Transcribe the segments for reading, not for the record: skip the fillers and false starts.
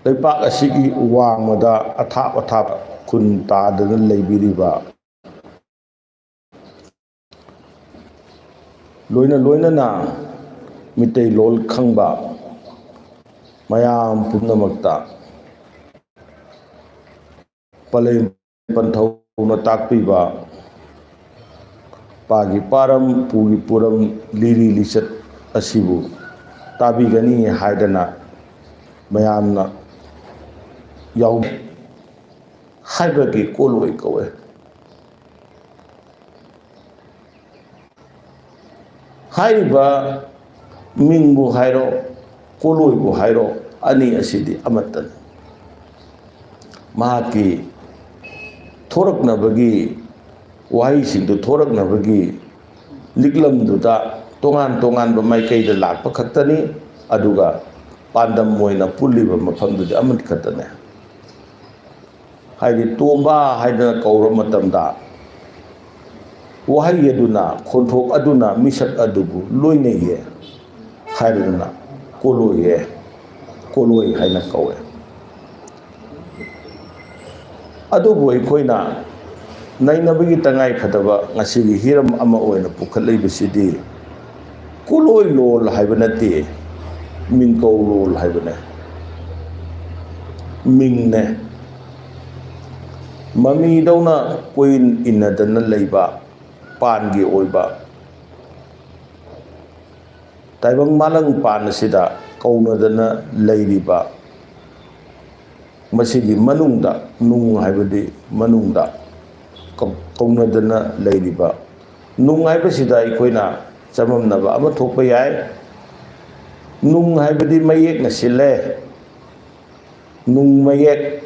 ꯂꯩꯄꯥꯛ ꯑꯁꯤꯒꯤ ꯋꯥꯡꯃꯗ ꯑꯊꯥꯞ ꯑꯊꯥꯞꯄ ꯈꯨꯟ ꯇꯥꯗꯅ ꯂꯩꯕꯤꯔꯤꯕ ꯂꯣꯏꯅꯅ ꯃꯤꯇꯩꯂꯣꯟ ꯈꯪꯕ ꯃꯌꯥꯝ ꯄꯨꯝꯅꯃꯛꯇ ꯄꯂꯦꯝ ꯄꯟꯊꯧꯅ ꯇꯥꯛꯄꯤꯕ ꯄꯥꯒꯤ ꯄꯥꯔꯝ ꯄꯨꯒꯤ ꯄꯨꯔꯝ ꯂꯤꯔꯤ ꯂꯤꯆꯠ ꯑꯁꯤꯕꯨ ꯇꯥꯕꯤꯒꯅꯤ ꯍꯥꯏꯗꯅ ꯃꯌꯥꯝꯅ ꯍꯥꯏꯕꯒꯤ ꯀꯣꯜꯂꯣꯏ ꯀꯧꯋꯦ꯫ ꯍꯥꯏꯔꯤꯕ ꯃꯤꯡꯕꯨ ꯍꯥꯏꯔꯣ ꯀꯣꯜꯂꯣꯏꯕꯨ ꯍꯥꯏꯔꯣ ꯑꯅꯤ ꯑꯁꯤꯗꯤ ꯑꯃꯠꯇꯅꯤ꯫ ꯃꯍꯥꯛꯀꯤ ꯊꯣꯔꯛꯅꯕꯒꯤ ꯋꯥꯍꯩꯁꯤꯡꯗꯨ ꯊꯣꯔꯛꯅꯕꯒꯤ ꯂꯤꯛꯂꯝꯗꯨꯗ ꯇꯣꯉꯥꯟ ꯇꯣꯉꯥꯟꯕ ꯃꯥꯏꯀꯩꯗ ꯂꯥꯛꯄ ꯈꯛꯇꯅꯤ, ꯑꯗꯨꯒ ꯄꯥꯟꯗꯝ ꯑꯣꯏꯅ ꯄꯨꯜꯂꯤꯕ ꯃꯐꯝꯗꯨꯗꯤ ꯑꯃꯠ ꯈꯛꯇꯅꯦ꯫ ꯍꯥꯏꯗꯤ ꯇꯣꯝꯕ ꯍꯥꯏꯗꯅ ꯀꯧꯔ ꯃꯇꯝꯗ ꯋꯥꯍꯩ ꯑꯗꯨꯅ ꯈꯣꯟꯊꯣꯛ ꯑꯗꯨꯅ ꯃꯤꯁꯛ ꯑꯗꯨꯕꯨ ꯂꯣꯏꯅꯩꯌꯦ ꯍꯥꯏꯔꯗꯨꯅ ꯀꯣꯜꯂꯣꯏ ꯍꯥꯏꯅ ꯀꯧꯋꯦ꯫ ꯑꯗꯨꯕꯨ ꯑꯩꯈꯣꯏꯅ ꯅꯩꯅꯕꯒꯤ ꯇꯉꯥꯏ ꯐꯗꯕ ꯉꯁꯤꯒꯤ ꯍꯤꯔꯝ ꯑꯃ ꯑꯣꯏꯅ ꯄꯨꯈꯠꯂꯛꯏꯕꯁꯤꯗꯤ ꯀꯣꯜꯂꯣꯏꯂꯣꯟ ꯍꯥꯏꯕ ꯅꯠꯇꯦ, ꯃꯤꯡꯀꯧꯂꯣꯟ ꯍꯥꯏꯕꯅꯦ꯫ ꯃꯤꯡꯅꯦ, ꯃꯃꯤꯗꯧꯅ ꯀꯣꯏꯏꯟ ꯏꯟꯅꯗꯅ ꯂꯩꯕ ꯄꯥꯟꯒꯤ ꯑꯣꯏꯕ ꯇꯥꯏꯕꯪ ꯃꯥꯂꯪ ꯄꯥꯟ ꯑꯁꯤꯗ ꯀꯧꯅꯗꯅ ꯂꯩꯔꯤꯕ ꯃꯁꯤꯒꯤ ꯃꯅꯨꯡꯗ ꯅꯨꯡ ꯍꯥꯏꯕꯗꯤ ꯃꯅꯨꯡꯗ ꯀꯧꯅꯗꯅ ꯂꯩꯔꯤꯕ ꯅꯨꯡ ꯍꯥꯏꯕꯁꯤꯗ ꯑꯩꯈꯣꯏꯅ ꯆꯃꯝꯅꯕ ꯑꯃ ꯊꯣꯛꯄ ꯌꯥꯏ꯫ ꯅꯨꯡ ꯍꯥꯏꯕꯗꯤ ꯃꯌꯦꯛꯅ ꯁꯤꯜꯂꯦ, ꯅꯨꯡ ꯃꯌꯦꯛ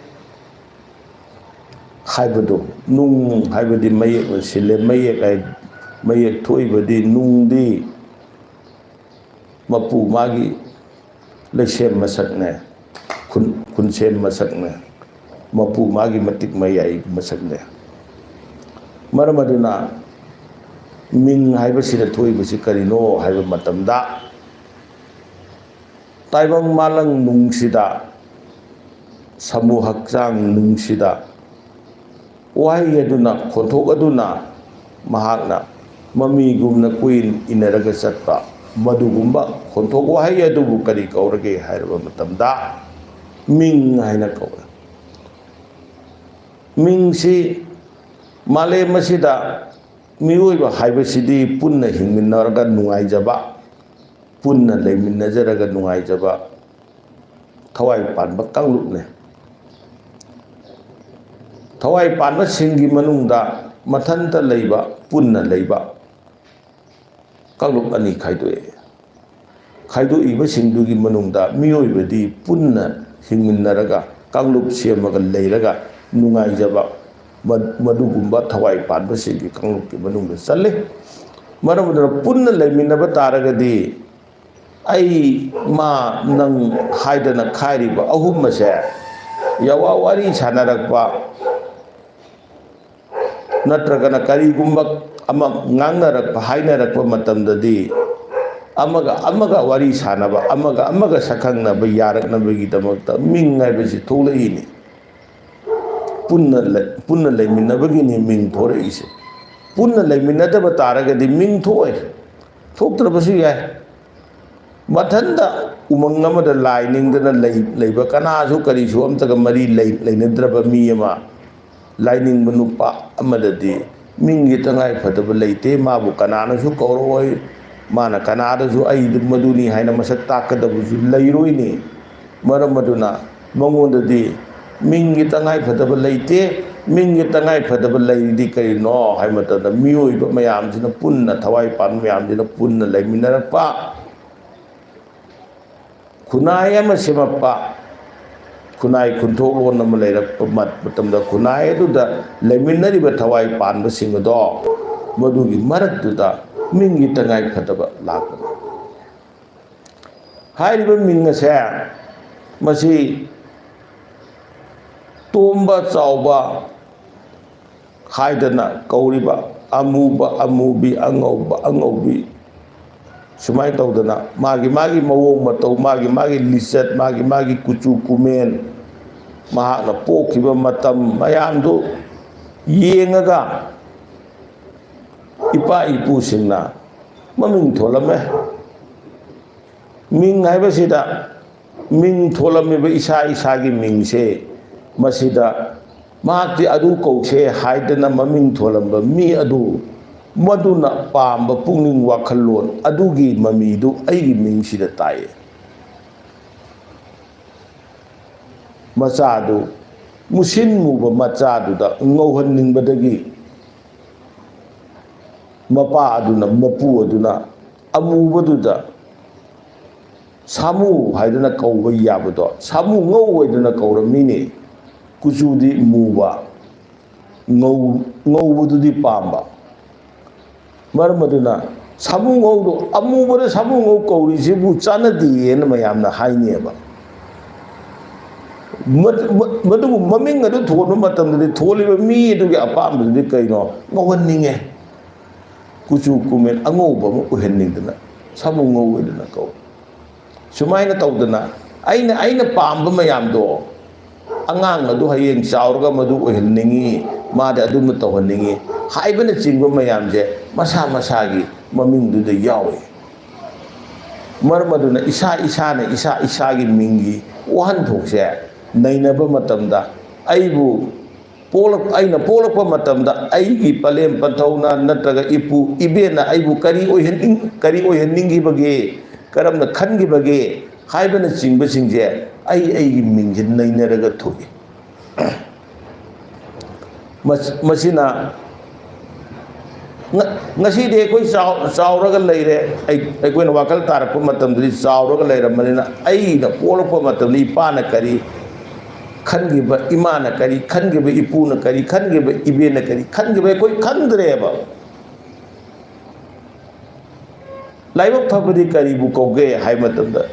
ꯍꯥꯏꯕꯗꯣ, ꯅꯨꯡ ꯍꯥꯏꯕꯗꯤ ꯃꯌꯦꯛꯅ ꯁꯤꯜꯂꯦ, ꯃꯌꯦꯛ ꯊꯣꯛꯏꯕꯗꯤ ꯅꯨꯡꯗꯤ ꯃꯄꯨ ꯃꯥꯒꯤ ꯂꯩꯁꯦꯝ ꯃꯁꯛꯅꯦ, ꯈꯨꯟꯁꯦꯝ ꯃꯁꯛꯅꯦ, ꯃꯄꯨ ꯃꯥꯒꯤ ꯃꯇꯤꯛ ꯃꯌꯥꯏ ꯃꯁꯛꯅꯦ꯫ ꯃꯔꯝ ꯑꯗꯨꯅ ꯃꯤꯡ ꯍꯥꯏꯕꯁꯤꯗ ꯊꯣꯛꯏꯕꯁꯤ ꯀꯔꯤꯅꯣ ꯍꯥꯏꯕ ꯃꯇꯝꯗ ꯇꯥꯏꯕꯪ ꯃꯥꯂꯪ ꯅꯨꯡꯁꯤꯗ, ꯁꯃꯨ ꯍꯛꯆꯥꯡ ꯅꯨꯡꯁꯤꯗ ꯋꯥꯍꯩ ꯑꯗꯨꯅ ꯈꯣꯟꯊꯣꯛ ꯑꯗꯨꯅ ꯃꯍꯥꯛꯅ ꯃꯃꯤꯒꯨꯝꯅ ꯀꯣꯏꯏꯟ ꯏꯟꯅꯔꯒ ꯆꯠꯄ ꯃꯗꯨꯒꯨꯝꯕ ꯈꯣꯟꯊꯣꯛ ꯋꯥꯍꯩ ꯑꯗꯨꯕꯨ ꯀꯔꯤ ꯀꯧꯔꯒꯦ ꯍꯥꯏꯔꯕ ꯃꯇꯝꯗ ꯃꯤꯡ ꯍꯥꯏꯅ ꯀꯧꯋꯦ꯫ ꯃꯤꯡꯁꯤ ꯃꯥꯂꯦꯝ ꯑꯁꯤꯗ ꯃꯤꯑꯣꯏꯕ ꯍꯥꯏꯕꯁꯤꯗꯤ ꯄꯨꯟꯅ ꯍꯤꯡꯃꯤꯟꯅꯔꯒ ꯅꯨꯡꯉꯥꯏꯖꯕ, ꯄꯨꯟꯅ ꯂꯩꯃꯤꯟꯅꯖꯔꯒ ꯅꯨꯡꯉꯥꯏꯖꯕ ꯊꯋꯥꯏ ꯄꯥꯟꯕ ꯀꯥꯡꯂꯨꯞꯅꯦ꯫ ꯊꯋꯥꯏ ꯄꯥꯟꯕꯁꯤꯡꯒꯤ ꯃꯅꯨꯡꯗ ꯃꯊꯟꯇ ꯂꯩꯕ, ꯄꯨꯟꯅ ꯂꯩꯕ ꯀꯥꯡꯂꯨꯞ ꯑꯅꯤ ꯈꯥꯏꯗꯣꯛꯑꯦ꯫ ꯈꯥꯏꯗꯣꯛꯏꯕꯁꯤꯡꯗꯨꯒꯤ ꯃꯅꯨꯡꯗ ꯃꯤꯑꯣꯏꯕꯗꯤ ꯄꯨꯟꯅ ꯍꯤꯡꯃꯤꯟꯅꯔꯒ ꯀꯥꯡꯂꯨꯞ ꯁꯦꯝꯃꯒ ꯂꯩꯔꯒ ꯅꯨꯡꯉꯥꯏꯖꯕ ꯃꯗꯨꯒꯨꯝꯕ ꯊꯋꯥꯏ ꯄꯥꯟꯕꯁꯤꯡꯒꯤ ꯀꯥꯡꯂꯨꯞꯀꯤ ꯃꯅꯨꯡꯗ ꯆꯜꯂꯤ꯫ ꯃꯔꯝ ꯑꯗꯨꯅ ꯄꯨꯟꯅ ꯂꯩꯃꯤꯟꯅꯕ ꯇꯥꯔꯒꯗꯤ ꯑꯩ ꯃꯥ ꯅꯪ ꯍꯥꯏꯗꯅ ꯈꯥꯏꯔꯤꯕ ꯑꯍꯨꯝ ꯑꯁꯦ ꯌꯋꯥ ꯋꯥꯔꯤ ꯁꯥꯟꯅꯔꯛꯄ ꯅꯠꯇ꯭ꯔꯒꯅ ꯀꯔꯤꯒꯨꯝꯕ ꯑꯃ ꯉꯥꯡꯅꯔꯛꯄ ꯍꯥꯏꯅꯔꯛꯄ ꯃꯇꯝꯗꯗꯤ ꯑꯃꯒ ꯋꯥꯔꯤ ꯁꯥꯟꯅꯕ, ꯑꯃꯒ ꯁꯛꯈꯪꯅꯕ ꯌꯥꯔꯛꯅꯕꯒꯤꯗꯃꯛꯇ ꯃꯤꯡ ꯍꯥꯏꯕꯁꯤ ꯊꯣꯛꯂꯛꯏꯅꯤ꯫ ꯄꯨꯟꯅ ꯂꯩꯃꯤꯟꯅꯕꯒꯤꯅꯤ ꯃꯤꯡ ꯊꯣꯔꯛꯏꯁꯦ꯫ ꯄꯨꯟꯅ ꯂꯩꯃꯤꯟꯅꯗꯕ ꯇꯥꯔꯒꯗꯤ ꯃꯤꯡ ꯊꯣꯛꯑꯣꯏ, ꯊꯣꯛꯇ꯭ꯔꯕꯁꯨ ꯌꯥꯏ꯫ ꯃꯊꯟꯇ ꯎꯃꯪ ꯑꯃꯗ ꯂꯥꯏ ꯅꯤꯡꯗꯅ ꯂꯩꯕ ꯀꯅꯥꯁꯨ ꯀꯔꯤꯁꯨ ꯑꯝꯇꯒ ꯃꯔꯤ ꯂꯩꯅꯗ꯭ꯔꯕ ꯃꯤ ꯑꯃ, ꯂꯥꯏꯅꯤꯡꯕ ꯅꯨꯄꯥ ꯑꯃꯗꯗꯤ ꯃꯤꯡꯒꯤ ꯇꯉꯥꯏ ꯐꯗꯕ ꯂꯩꯇꯦ꯫ ꯃꯥꯕꯨ ꯀꯅꯥꯅꯁꯨ ꯀꯧꯔꯛꯑꯣꯏ, ꯃꯥꯅ ꯀꯅꯥꯗꯁꯨ ꯑꯩ ꯃꯗꯨꯅꯤ ꯍꯥꯏꯅ ꯃꯁꯛ ꯇꯥꯛꯀꯗꯕꯁꯨ ꯂꯩꯔꯣꯏꯅꯤ꯫ ꯃꯔꯝ ꯑꯗꯨꯅ ꯃꯉꯣꯟꯗꯗꯤ ꯃꯤꯡꯒꯤ ꯇꯉꯥꯏ ꯐꯗꯕ ꯂꯩꯇꯦ꯫ ꯃꯤꯡꯒꯤ ꯇꯉꯥꯏ ꯐꯗꯕ ꯂꯩꯔꯤꯗꯤ ꯀꯔꯤꯅꯣ ꯍꯥꯏꯕ ꯃꯇꯝꯗ ꯃꯤꯑꯣꯏꯕ ꯃꯌꯥꯝꯁꯤꯅ ꯄꯨꯟꯅ, ꯊꯋꯥꯏ ꯄꯥꯟꯕ ꯃꯌꯥꯝꯁꯤꯅ ꯄꯨꯟꯅ ꯂꯩꯃꯤꯟꯅꯔꯛꯄ, ꯈꯨꯟꯅꯥꯏ ꯑꯃ ꯁꯦꯝꯃꯛꯄ, ꯈꯨꯟꯅꯥꯏ ꯈꯨꯟꯊꯣꯛꯂꯣꯟ ꯑꯃ ꯂꯩꯔꯛꯄ ꯃꯇꯝꯗ ꯈꯨꯟꯅꯥꯏ ꯑꯗꯨꯗ ꯂꯩꯃꯤꯟꯅꯔꯤꯕ ꯊꯋꯥꯏ ꯄꯥꯟꯕꯁꯤꯡ ꯑꯗꯣ ꯃꯗꯨꯒꯤ ꯃꯔꯛꯇꯨꯗ ꯃꯤꯡꯒꯤ ꯇꯉꯥꯏ ꯐꯗꯕ ꯂꯥꯛꯄꯅꯤ꯫ ꯍꯥꯏꯔꯤꯕ ꯃꯤꯡ ꯑꯁꯦ ꯃꯁꯤ ꯇꯣꯝꯕ ꯆꯥꯎꯕ ꯍꯥꯏꯗꯅ ꯀꯧꯔꯤꯕ, ꯑꯃꯨꯕ ꯑꯃꯨꯕꯤ, ꯑꯉꯧꯕ ꯑꯉꯧꯕꯤ, sumai tawdana magi mawong matau magi lisat magi kucu kumen mahakna pokiba matam mayamdu yengaga ipa ipusingna maming tholame ming haibasida ming tholame ba isa gi mingse masida mahakti adu kause haidana maming tholamba mi adu maduna pamba pungning wakhalon adugi mamidu aigi mingsida taye machadu musin muba machadu da ngauhan ningbadagi mapa aduna mapu aduna amubaduda samu haidana kauba yabado samu ngau haidana kauramini kuchudi muba ngaubadudi pamba Marmaduna sabu ngau amu bore sabu ngau kauri sibu chana di en mayamna haini ba madu maming adu thonu matam de tholi ba mi du ga apam de kaino ngawan ninge kuchu kumen ango ba mu uhenning dana sabu ngau dana kau sumaina tawdana aina pamba mayam do angang adu hayeng chaurga madu uhenningi ma de adu mutawhanningi haibana chingba mayam je masa masagi maming du de yawe marmaduna isa gi mingi wahan thokse nainaba matamda aibu aina polakpa matamda aigi palem panthawna natraga ipu ibena aibu kari oihenningi bage karamna khangi bage haibana chingba singje aigi mingje nainaraga thoki masina ngasi de koi chauraga leire ai koi wakal tarappa matamdi chauraga leiramanina ai na polakpa matamdi ipana kari khangiba imana kari khangiba ipuna kari khangiba ibena kari khangiba koi khandreba laibak phabadi kari bu koge hai matamda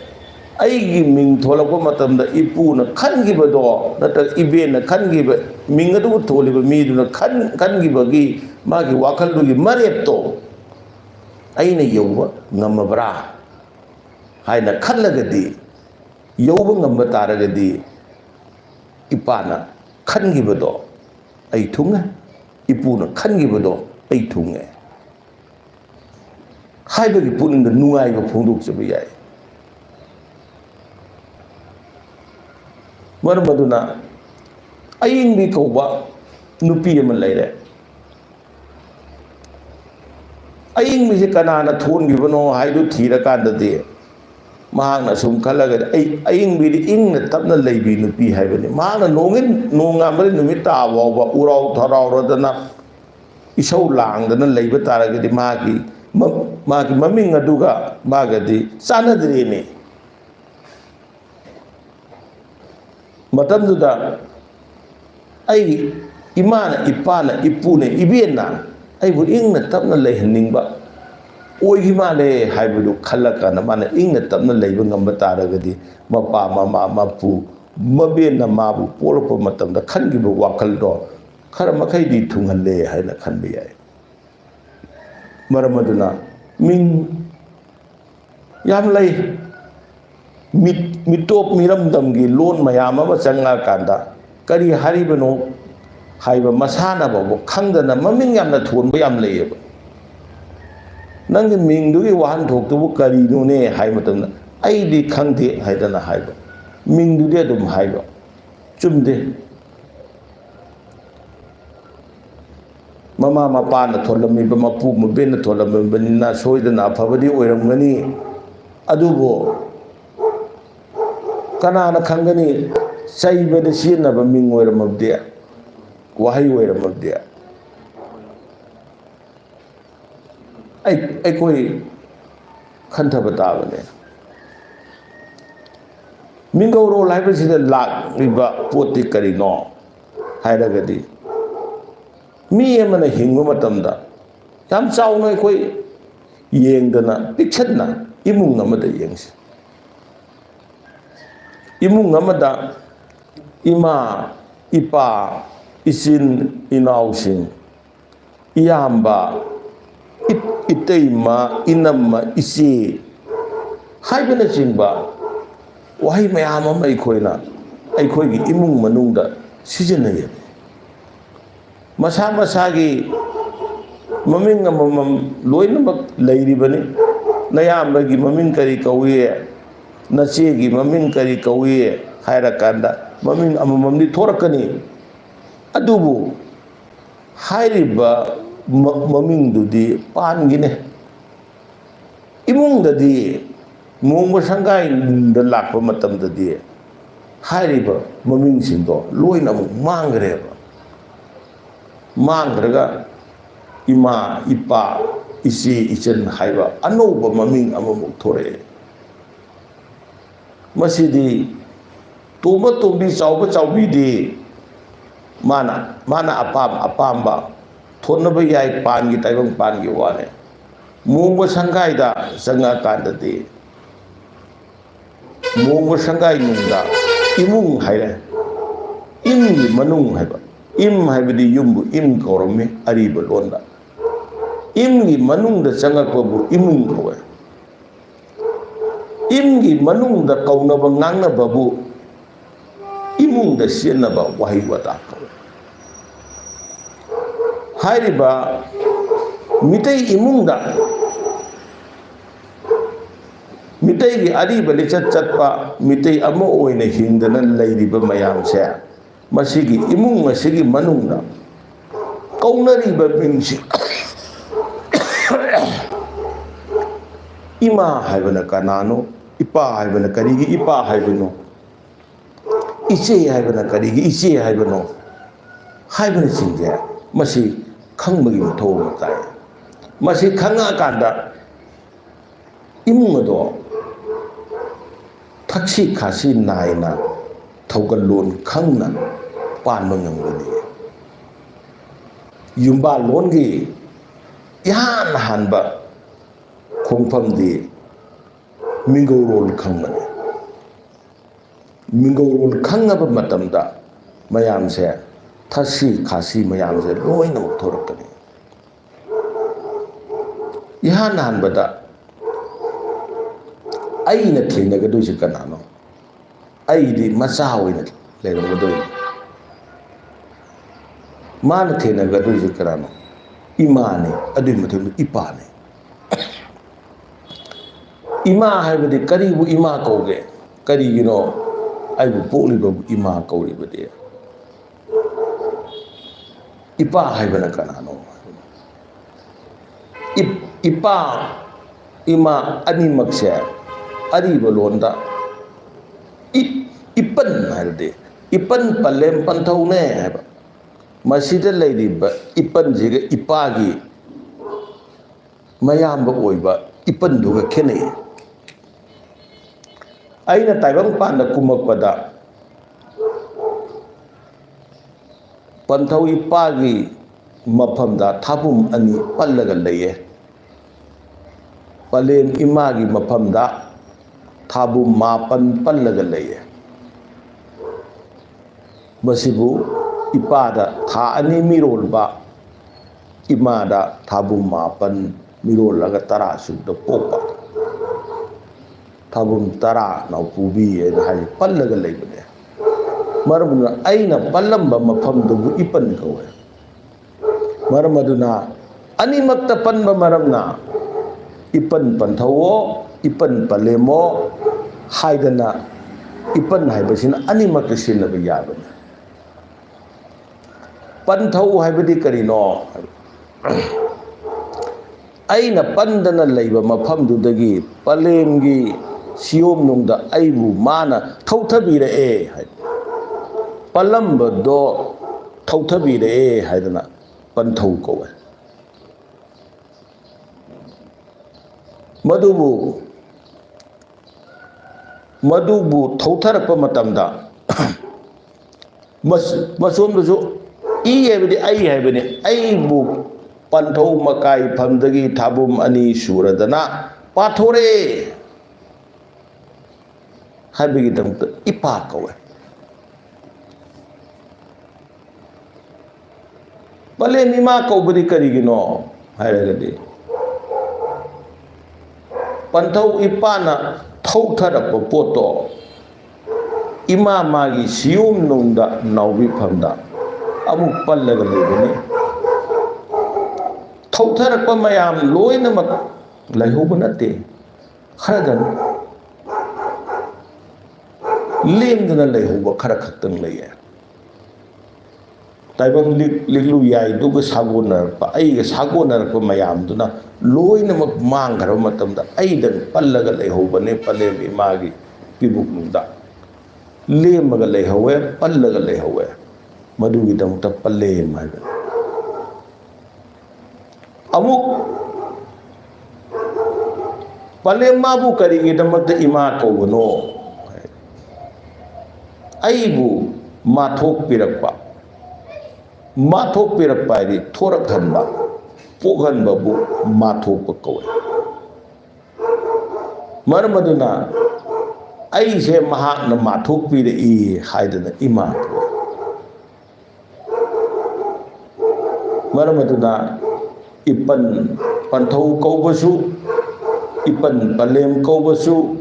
aigi ming tholakpa matamda ipuna khangiba do nata ibena khangiba ming adu tholiba mi duna khangiba gi magi wakal dugi marep to aina yauba ngamabra haina khallagadi yauba ngamba taragadi ipana khangiba ai thunga ipuna khangiba ai thunga haibagi puninga nungai ba phongdok chaba yai marmaduna ayingbi kauba nupi ama leire ayingbi se kanana thongibano haidu thirakandadi mahakna sum khalaga ayingbi di ingna tapna leibi nupi haibani mahakna nongambari numit tawawa urau tharauradana isau langdana leiba taragadi magi maming aduga magadi chanadrene matamduda ai imana ipana ipune ibena aibu ingna tapna leihaningba oigi male haibudu khallakana mana ingna tapna leiba ngamba taragadi mapa mama mapu mabena mabu polakpa matamda khangiba wakaldo khara makhaidi thunghalle haina khanba yai maramaduna ming yam lei mitop miramdamgi lon mayam ama changa kanda kari haribano haiba masana babu khangdana maming yamna thonba yam leiyeba nangi mingdugi wahan thoktubu kari nune hai matamna aidi khangde haidana haiba mingdude adum haiba chumde mama mapana tholamiba mapu mabena tholambanina soidana afabadi oiramgani adubo kanana khangani saibada sinaba ming oiramabde wahai oiramabde ai koi khantaba tabane mingoro laibasida lak riba poti karino hairagadi mi amana hingba matamda yam chauna koi yengdana pikchatna imung amada yengsi imung amada ima ipa isin inausing iyamba ꯏꯇꯩꯃ ꯏꯅꯝꯃ ꯏꯆꯦ ꯍꯥꯏꯕꯅꯆꯤꯡꯕ ꯋꯥꯍꯩ ꯃꯌꯥꯝ ꯑꯃ ꯑꯩꯈꯣꯏꯒꯤ ꯏꯃꯨꯡ ꯃꯅꯨꯡꯗ ꯁꯤꯖꯤꯟꯅꯩ ꯃꯁꯥ ꯃꯁꯥꯒꯤ ꯃꯃꯤꯡ ꯑꯃꯃꯝ ꯂꯣꯏꯅꯃꯛ ꯂꯩꯔꯤꯕꯅꯤ ꯅꯌꯥꯝꯕꯒꯤ ꯃꯃꯤꯡ ꯀꯔꯤ ꯀꯧꯏ ꯅꯆꯦꯒꯤ ꯃꯃꯤꯡ ꯀꯔꯤ ꯀꯧꯏ ꯍꯥꯏꯔꯀꯥꯟꯗ ꯃꯃꯤꯡ ꯑꯃꯃꯝꯗꯤ ꯊꯣꯔꯛꯀꯅꯤ ꯑꯗꯨꯕꯨ ꯍꯥꯏꯔꯤꯕ ꯃꯃꯤꯡꯗꯨꯗꯤ ꯄꯥꯟꯒꯤꯅꯦ ꯏꯃꯨꯡꯗꯗꯤ ꯂꯨꯍꯣꯡꯕ ꯁꯪꯒꯥꯏꯗ ꯂꯥꯛꯄ ꯃꯇꯝꯗꯗꯤ ꯍꯥꯏꯔꯤꯕ ꯃꯃꯤꯡꯁꯤꯡꯗꯣ ꯂꯣꯏꯅ ꯑꯃꯨꯛ ꯃꯥꯡꯈ꯭ꯔꯒ ꯏꯃꯥ ꯏꯄꯥ ꯏꯆꯦ ꯏꯆꯟ ꯍꯥꯏꯕ ꯑꯅꯧꯕ ꯃꯃꯤꯡ ꯑꯃꯃꯨꯛ ꯊꯣꯔꯛꯑꯦ ꯃꯁꯤꯗꯤ ꯇꯣꯝꯕ ꯇꯣꯝꯕꯤ ꯆꯥꯎꯕ ꯆꯥꯎꯕꯤꯗꯤ ꯃꯥꯅ ꯑꯄꯥꯝꯕ ꯊꯣꯟꯅꯕ ꯌꯥꯏ ꯄꯥꯟꯒꯤ ꯇꯥꯏꯕꯪ ꯄꯥꯟꯒꯤ ꯋꯥꯅꯦ ꯂꯨꯍꯣꯡꯕ ꯁꯪꯒꯥꯏꯗ ꯆꯪꯉꯛꯑꯀꯥꯟꯗꯗꯤ ꯂꯨꯍꯣꯡꯕ ꯁꯪꯒꯥꯏꯅꯨꯡꯗ ꯏꯃꯨꯡ ꯍꯥꯏꯔꯦ ꯏꯝꯒꯤ ꯃꯅꯨꯡ ꯍꯥꯏꯕ ꯏꯝ ꯍꯥꯏꯕꯗꯤ ꯌꯨꯝꯕꯨ ꯏꯝ ꯀꯧꯔꯝꯃꯤ ꯑꯔꯤꯕ ꯂꯣꯟꯗ ꯏꯝꯒꯤ ꯃꯅꯨꯡꯗ ꯆꯪꯉꯛꯄꯕꯨ ꯏꯃꯨꯡ ꯀꯧꯋꯦ ꯏꯝꯒꯤ ꯃꯅꯨꯡꯗ ꯀꯧꯅꯕ ꯉꯥꯡꯅꯕꯕꯨ ꯏꯃꯨꯡꯗ ꯁꯤꯖꯤꯟꯅꯕ ꯋꯥꯍꯩ ꯋꯥꯇꯥ ꯀꯧꯋꯦ ꯍꯥꯏꯔꯤꯕ ꯃꯤꯇꯩ ꯏꯃꯨꯡꯗ ꯃꯤꯇꯩꯒꯤ ꯑꯔꯤꯕ ꯂꯤꯆꯠ ꯆꯠꯄ ꯃꯤꯇꯩ ꯑꯃ ꯑꯣꯏꯅ ꯍꯤꯡꯗꯅ ꯂꯩꯔꯤꯕ ꯃꯌꯥꯝꯁꯦ ꯃꯁꯤꯒꯤ ꯏꯃꯨꯡ ꯑꯁꯤꯒꯤ ꯃꯅꯨꯡꯗ ꯀꯧꯅꯔꯤꯕ ꯃꯤꯡꯁꯤ ꯏꯃꯥ ꯍꯥꯏꯕꯅ ꯀꯅꯥꯅꯣ ꯏꯄꯥ ꯍꯥꯏꯕꯅ ꯀꯔꯤꯒꯤ ꯏꯄꯥ ꯍꯥꯏꯕꯅꯣ ꯏꯆꯦ ꯍꯥꯏꯕꯅ ꯀꯔꯤꯒꯤ ꯏꯆꯦ ꯍꯥꯏꯕꯅꯣ ꯍꯥꯏꯕꯅꯆꯤꯡꯁꯦ ꯃꯁꯤ ꯈꯪꯕꯒꯤ ꯃꯊꯧ ꯑꯃ ꯇꯥꯏ ꯃꯁꯤ ꯈꯪꯉꯛꯑꯀꯥꯟꯗ ꯏꯃꯨꯡ ꯑꯗꯣ ꯊꯛꯁꯤ ꯈꯥꯁꯤ ꯅꯥꯏꯅ ꯊꯧꯒꯜꯂꯣꯟ ꯈꯪꯅ ꯄꯥꯟꯕ ꯉꯝꯒꯅꯤ ꯌꯨꯝꯕꯥꯜꯂꯣꯟꯒꯤ ꯏꯍꯥꯟ ꯍꯥꯟꯕ ꯈꯣꯡꯐꯝꯗꯤ ꯃꯤꯡꯒꯧꯔꯣꯜ ꯈꯪꯕꯅꯤ ꯃꯤꯡꯒꯧꯔꯣꯜ ꯈꯪꯉꯕ ꯃꯇꯝꯗ ꯃꯌꯥꯝꯁꯦ ꯊꯛꯁꯤ ꯈꯥꯁꯤ ꯃꯌꯥꯝꯁꯦ ꯂꯣꯏꯅꯃꯛ ꯊꯣꯔꯛꯀꯅꯤ 이한 한보다 ꯑꯩꯅ ꯊꯦꯡꯅꯒꯗꯣꯏꯁꯤ ꯀꯅꯥꯅꯣ ꯑꯩꯗꯤ ꯃꯆꯥ ꯑꯣꯏꯅ ꯂꯩꯔꯝꯒꯗꯣꯏꯅꯤ ꯃꯥꯅ ꯊꯦꯡꯅꯒꯗꯣꯏꯁꯤ ꯀꯅꯥꯅꯣ ꯏꯃꯥꯅꯤ ꯑꯗꯨꯒꯤ ꯃꯇꯨꯡꯗ ꯏꯄꯥꯅꯤ ꯏꯃꯥ ꯍꯥꯏꯕꯗꯤ ꯀꯔꯤꯕꯨ ꯏꯃꯥ ꯀꯧꯒꯦ ꯀꯔꯤꯒꯤꯅꯣ ꯑꯩꯕꯨ ꯄꯣꯛꯂꯤꯕꯕꯨ ꯏꯃꯥ ꯀꯧꯔꯤꯕꯗꯤ ꯏꯄꯥ ꯍꯥꯏꯕꯅ ꯀꯅꯥꯅꯣ ꯏꯄꯥ ꯏꯃꯥ ꯑꯅꯤꯃꯛꯁꯦ ꯑꯔꯤꯕ ꯂꯣꯟꯗ ꯏꯄꯟ ꯍꯥꯏꯔꯗꯤ ꯏꯄꯟ ꯄꯜꯂꯦꯝ ꯄꯟꯊꯧꯅꯦ ꯍꯥꯏꯕ ꯃꯁꯤꯗ ꯂꯩꯔꯤꯕ ꯏꯄꯟꯁꯤꯒ ꯏꯄꯥꯒꯤ ꯃꯌꯥꯝꯕ ꯑꯣꯏꯕ ꯏꯄꯟꯗꯨꯒ ꯈꯦꯠꯅꯩ ꯑꯩꯅ ꯇꯥꯏꯕꯪꯄꯥꯟꯗ ꯀꯨꯝꯃꯛꯄꯗ ꯄꯟꯊꯧ ꯏꯄꯥꯒꯤ ꯃꯐꯝꯗ ꯊꯥꯕꯨꯝ ꯑꯅꯤ ꯄꯜꯂꯒ ꯂꯩꯌꯦ ꯄꯂꯦꯝ ꯏꯃꯥꯒꯤ ꯃꯐꯝꯗ ꯊꯥꯕꯨꯝ ꯃꯥꯄꯟ ꯄꯜꯂꯒ ꯂꯩꯌꯦ ꯃꯁꯤꯕꯨ ꯏꯄꯥꯗ ꯊꯥ ꯑꯅꯤ ꯃꯤꯔꯣꯜꯕ ꯏꯃꯥꯗ ꯊꯥꯕꯨꯝ ꯃꯥꯄꯟ ꯃꯤꯔꯣꯜꯂꯒ 10 ꯁꯨꯕꯗ ꯄꯣꯛꯄ ꯊꯥꯕꯨꯝ 10 ꯅꯥꯎꯄꯨꯕꯤ ꯍꯥꯏꯅ ꯍꯥꯏ ꯄꯜꯂꯒ ꯂꯩꯕꯅꯦ ꯃꯔꯝꯅ ꯑꯩꯅ ꯄꯜꯂꯝꯕ ꯃꯐꯝꯗꯨꯕꯨ ꯏꯄꯟ ꯀꯧꯋꯦ ꯃꯔꯝ ꯑꯗꯨꯅ ꯑꯅꯤꯃꯛꯇ ꯄꯟꯕ ꯃꯔꯝꯅ 이쁜 ꯄꯟꯊꯧꯋꯣ 이쁜 ꯄꯜꯂꯦꯝꯃꯣ 하이ꯗꯅ 이쁜 하이ꯕꯁꯤꯅ ꯑꯅꯤꯃꯛꯇ ꯁꯤꯟꯅꯕ ꯌꯥꯕꯅꯤ ꯄꯟꯊꯧ ꯍꯥꯏꯕꯗꯤ ꯀꯔꯤꯅꯣ ꯑꯩꯅ ꯄꯟꯗꯅ ꯂꯩꯕ ꯃꯐꯝꯗꯨꯗꯒꯤ ꯄꯂꯦꯝꯒꯤ ꯁꯤꯌꯣꯝꯅꯨꯡꯗ ꯑꯩꯕꯨ ꯃꯥꯅ ꯊꯧꯊꯕꯤꯔꯛꯑꯦ ꯍꯥꯏ ꯄꯜꯂꯝꯕꯗꯣ ꯊꯧꯊꯕꯤꯔꯛꯑꯦ ꯍꯥꯏꯗꯅ ꯄꯟꯊꯧ ꯀꯧꯋꯦ मधुबु थौथरक्पा मतमदा मसोमदसु ई हैबदि आई हैबनि आईबु पंथौ मकाई फमदगी थाबुम अनि सुरदना पाथोरे हैबगी दमत इपा कवे पले Nima कौबदि करिगिनो हैरगदि Panthau ipana thauthara poto ima magi sium nungda naubi phamda amuk pallaga lebani thauthara pa mayam loina mak laihuba nate kharadan lemdana laihuba khara khaktang laiye taibang liklu yai duga sagonar pa ai ga sagonar pa mayam duna loina mak mangar matamda ai dan pallaga laihuba ne palem imagi pibuk nungda lemaga laihawe pallaga laihawe madugi damta palle maga amuk palle mabu karigi damta ima kawano aibu mathok pirakpa ri thorak hanba pokhanba bu mathok kawe marmaduna aise mahakna mathok pire I haidana ima marmaduna ipan panthau kaubasu ipan palem kaubasu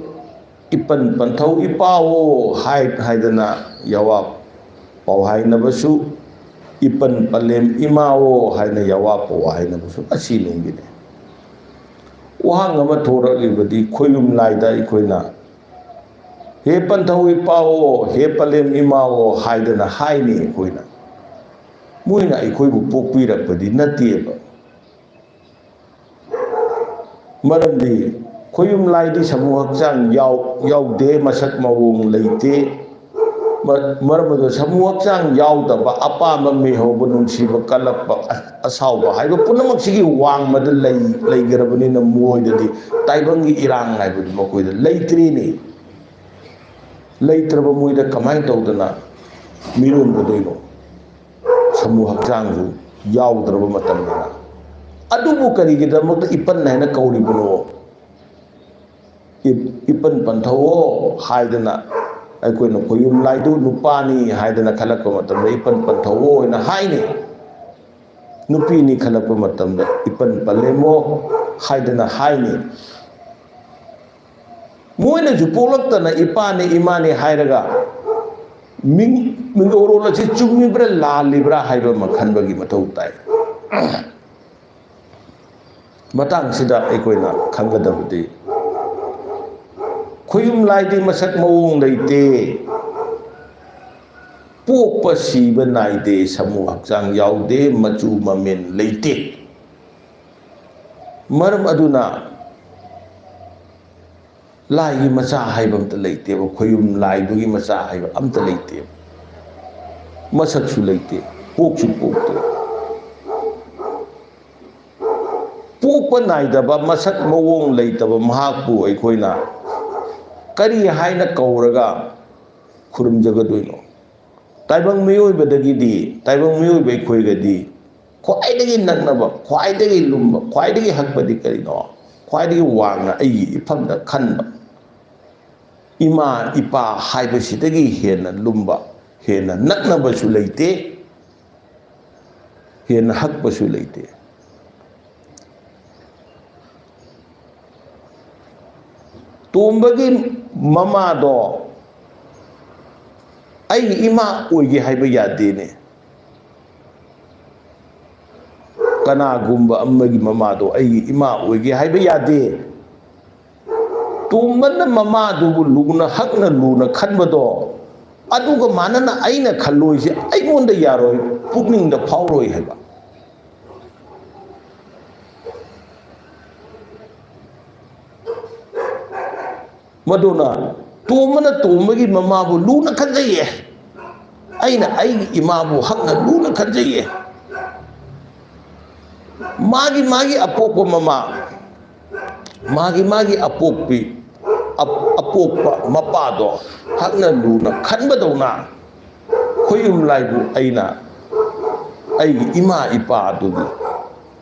ipan panthau ipawo haidana yawa pau hainabasu ipan palem imawo haina yawa pau hainabasu asilungine wahang ama thorakibadi khoyum laida ikoina he panthau ipawo he palem imawo haidana haini ikoina moina ikoibu pokpirakpadi nateba maramdi khoyum laidi samu hakchang yaude masak mawong leite maramdo samu hakchang yaudaba apamba mehoba nungsiba kalakpa asawba haiba punamak sigi wangmada leigarabani moidadi taibangi irang haibadi makoida leitrini leitraba moida kamai tawdana mirombadoino samu hakchangju yaudraba matamdana adubu karigidamata ipan naina kauribano ipan panthawo haidana aikoina khoyum laidu nupani haidana khalakpa matamda ipan panthawo ina haine nupini khalakpa matamda ipan palemo haidana haine moina ju polaktana ipani imani hairaga mingorola chi chumibra lalibra haiba makhanbagi mathau tai matang sida aikoina khangadabdi khoyum laidi masak mawong leite pokpa siba naide samu hakchang yaude machu mamen leite maram aduna lai macha haiba amta leite ba khoyum laidugi macha haiba amta leite masak su leite pokchu pokte pokpa naidaba masak mawong leitaba mahakpu aikoina kari haina kauraga khurumjagadoino taibang miyoibadagidi taibang miyoibai khoigadi khwaidagi naknaba khwaidagi lumba khwaidagi hakpadi karino khwaidagi wangna ai ifamda khanba ima ipa haibasidagi hena lumba hena naknabasu leite hena hakbasu leite tombagi mamado ai ima oigi haiba yadene kana gumba amagi mamado ai ima oigi haiba yade tumbana mamado bu lugna hakna luna khanbado aduga manana aina khalloise aimonda yaroi pukning da phawroi haiba madona tomana tomagi mamabu luna khanjaye aina ai imabu hakna luna khanjaye magi apokpa mama magi apokpi apokpa mapado hakna luna khanbadona khoyum laibu aina ai ima ipa adugi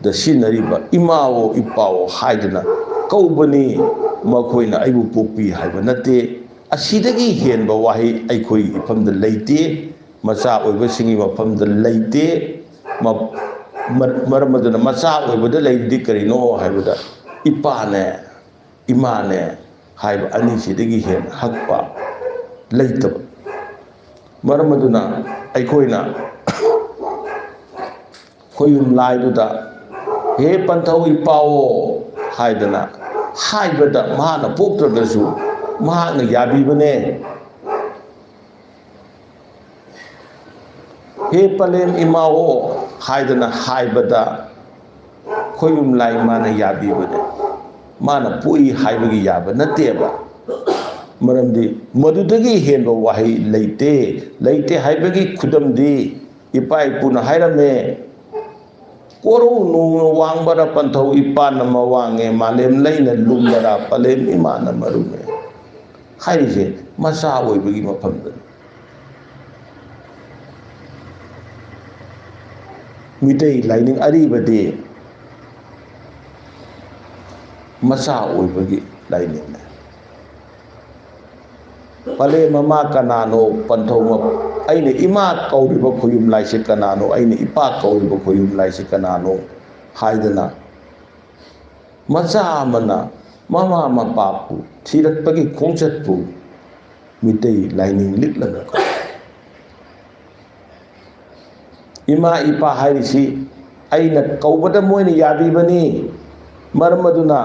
da sinariba imawo ipawo haidana kaubani makoina aibu pokpi haiba nate asidagi henba wahi aikoi ifamda leite macha oiba singi mafamda leite maramaduna macha oibada leidi karino haibada ipane ꯏꯃꯥꯅꯦ ꯍꯥꯏꯕ ꯑꯅꯤꯁꯤꯗꯒꯤ ꯍꯦꯟꯅ ꯍꯛꯄ ꯂꯩꯇꯕ ꯃꯔꯝ ꯑꯗꯨꯅ ꯑꯩꯈꯣꯏꯅ ꯈꯣꯏꯌꯨꯝ ꯂꯥꯏꯗꯨꯗ ꯍꯦ ꯄꯟꯊꯧ ꯏꯄꯥꯋꯣ ꯍꯥꯏꯗꯅ ꯍꯥꯏꯕꯗ ꯃꯍꯥꯛꯅ ꯄꯣꯛꯇ꯭ꯔꯒꯁꯨ ꯃꯍꯥꯛꯅ ꯌꯥꯕꯤꯕꯅꯦ ꯍꯦ ꯄꯂꯦꯝ ꯏꯃꯥꯋꯣ ꯍꯥꯏꯗꯅ ꯍꯥꯏꯕꯗ ꯈꯣꯏꯌꯨꯝ ꯂꯥꯏ ꯃꯥꯅ ꯌꯥꯕꯤꯕꯅꯦ ꯃꯥꯅ ꯄꯣꯛꯏ ꯍꯥꯏꯕꯒꯤ ꯌꯥꯕ ꯅꯠꯇꯦꯕ ꯃꯔꯝꯗꯤ ꯃꯗꯨꯗꯒꯤ ꯍꯦꯟꯕ ꯋꯥꯍꯩ ꯂꯩꯇꯦ ꯂꯩꯇꯦ ꯍꯥꯏꯕꯒꯤ ꯈꯨꯗꯝꯗꯤ ꯏꯄꯥ ꯏꯄꯨꯅ ꯍꯥꯏꯔꯝꯃꯦ ꯀꯣꯔꯧ ꯅꯣꯡꯅ ꯋꯥꯡꯕꯔ ꯄꯟꯊꯧ ꯏꯄꯥꯅ ꯃꯋꯥꯡꯉꯦ ꯃꯥꯂꯦꯝ ꯂꯩꯅ ꯂꯨꯝꯕꯔ ꯄꯂꯦꯝ ꯏꯃꯥꯅ ꯃꯔꯨꯝꯃꯦ ꯍꯥꯏꯔꯤꯁꯦ ꯃꯆꯥ ꯑꯣꯏꯕꯒꯤ ꯃꯐꯝꯗꯅꯤ ꯃꯤꯇꯩ ꯂꯥꯏꯅꯤꯡ ꯑꯔꯤꯕꯗꯤ ꯃꯆꯥ ꯑꯣꯏꯕꯒꯤ ꯂꯥꯏꯅꯤꯡꯅꯤ ꯄꯂꯦꯝ ꯃꯃꯥ ꯀꯅꯥꯅꯣ ꯄꯟꯊꯧ ꯑꯩꯅ ꯏꯃꯥ ꯀꯧꯔꯤꯕ ꯈꯣꯏꯌꯨꯝ ꯂꯥꯏꯁꯦ ꯀꯅꯥꯅꯣ ꯑꯩꯅ ꯏꯄꯥ ꯀꯧꯔꯤꯕ ꯈꯣꯏꯌꯨꯝ ꯂꯥꯏꯁꯦ ꯀꯅꯥꯅꯣ ꯍꯥꯏꯗꯅ ꯃꯆꯥ ꯑꯃꯅ ꯃꯃꯥ ꯃꯄꯥꯕꯨ ꯊꯤꯔꯛꯄꯒꯤ ꯈꯣꯡꯆꯠꯄꯨ ꯃꯤꯇꯩ ꯂꯥꯏꯅꯤꯡ ꯂꯤꯛꯂꯒ ꯏꯃꯥ ꯏꯄꯥ ꯍꯥꯏꯔꯤꯁꯤ ꯑꯩꯅ ꯀꯧꯕꯗ ꯃꯣꯏꯅ ꯌꯥꯕꯤꯕꯅꯤ ꯃꯔꯝ ꯑꯗꯨꯅ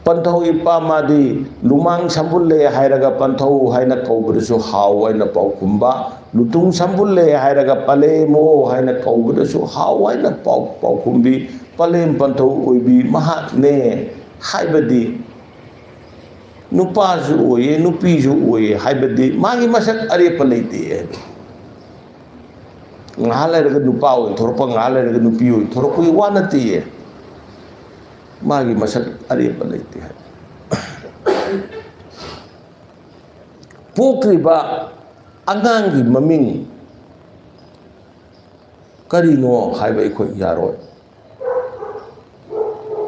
ꯄꯟꯊꯧ ꯏꯄꯥ ꯃꯥꯗꯤ ꯂꯨꯃꯥꯡ ꯁꯝꯕꯨꯜꯂꯦ ꯍꯥꯏꯔꯒ ꯄꯟꯊꯧ ꯍꯥꯏꯅ ꯀꯧꯕꯗꯁꯨ ꯍꯥꯎ ꯍꯥꯏꯅ ꯄꯥꯎꯈꯨꯝꯕ ꯂꯨꯇꯨꯡ ꯁꯝꯕꯨꯜꯂꯦ ꯍꯥꯏꯔꯒ ꯄꯂꯦꯝꯃꯣ ꯍꯥꯏꯅ ꯀꯧꯕꯗꯁꯨ ꯍꯥꯎ ꯍꯥꯏꯅ ꯄꯥꯎꯈꯨꯝꯕꯤ ꯄꯂꯦꯝ ꯄꯟꯊꯧ ꯑꯣꯏꯕꯤ ꯃꯍꯥꯛꯅꯦ ꯍꯥꯏꯕꯗꯤ ꯅꯨꯄꯥꯁꯨ ꯑꯣꯏꯌꯦ ꯅꯨꯄꯤꯁꯨ ꯑꯣꯏꯌꯦ ꯍꯥꯏꯕꯗꯤ ꯃꯥꯒꯤ ꯃꯁꯛ ꯑꯔꯦꯞꯄ ꯂꯩꯇꯦ ꯍꯥꯏꯕ ꯉꯥꯏꯍꯥꯛ ꯂꯩꯔꯒ ꯅꯨꯄꯥ ꯑꯣꯏꯊꯣꯔꯛꯄ ꯉꯥꯏꯍꯥꯛ ꯂꯩꯔꯒ ꯅꯨꯄꯤ ꯑꯣꯏꯊꯣꯔꯛꯄꯒꯤ ꯋꯥ ꯅꯠꯇꯦꯌꯦ ꯃꯥꯒꯤ ꯃꯁꯛ ꯑꯔꯦꯞꯄ ꯂꯩꯇꯦ ꯍꯥꯏꯕ ꯄꯣꯛꯂꯤꯕ ꯑꯉꯥꯡꯒꯤ ꯃꯃꯤꯡ ꯀꯔꯤꯅꯣ ꯍꯥꯏꯕ ꯑꯩꯈꯣꯏ ꯌꯥꯔꯣꯏ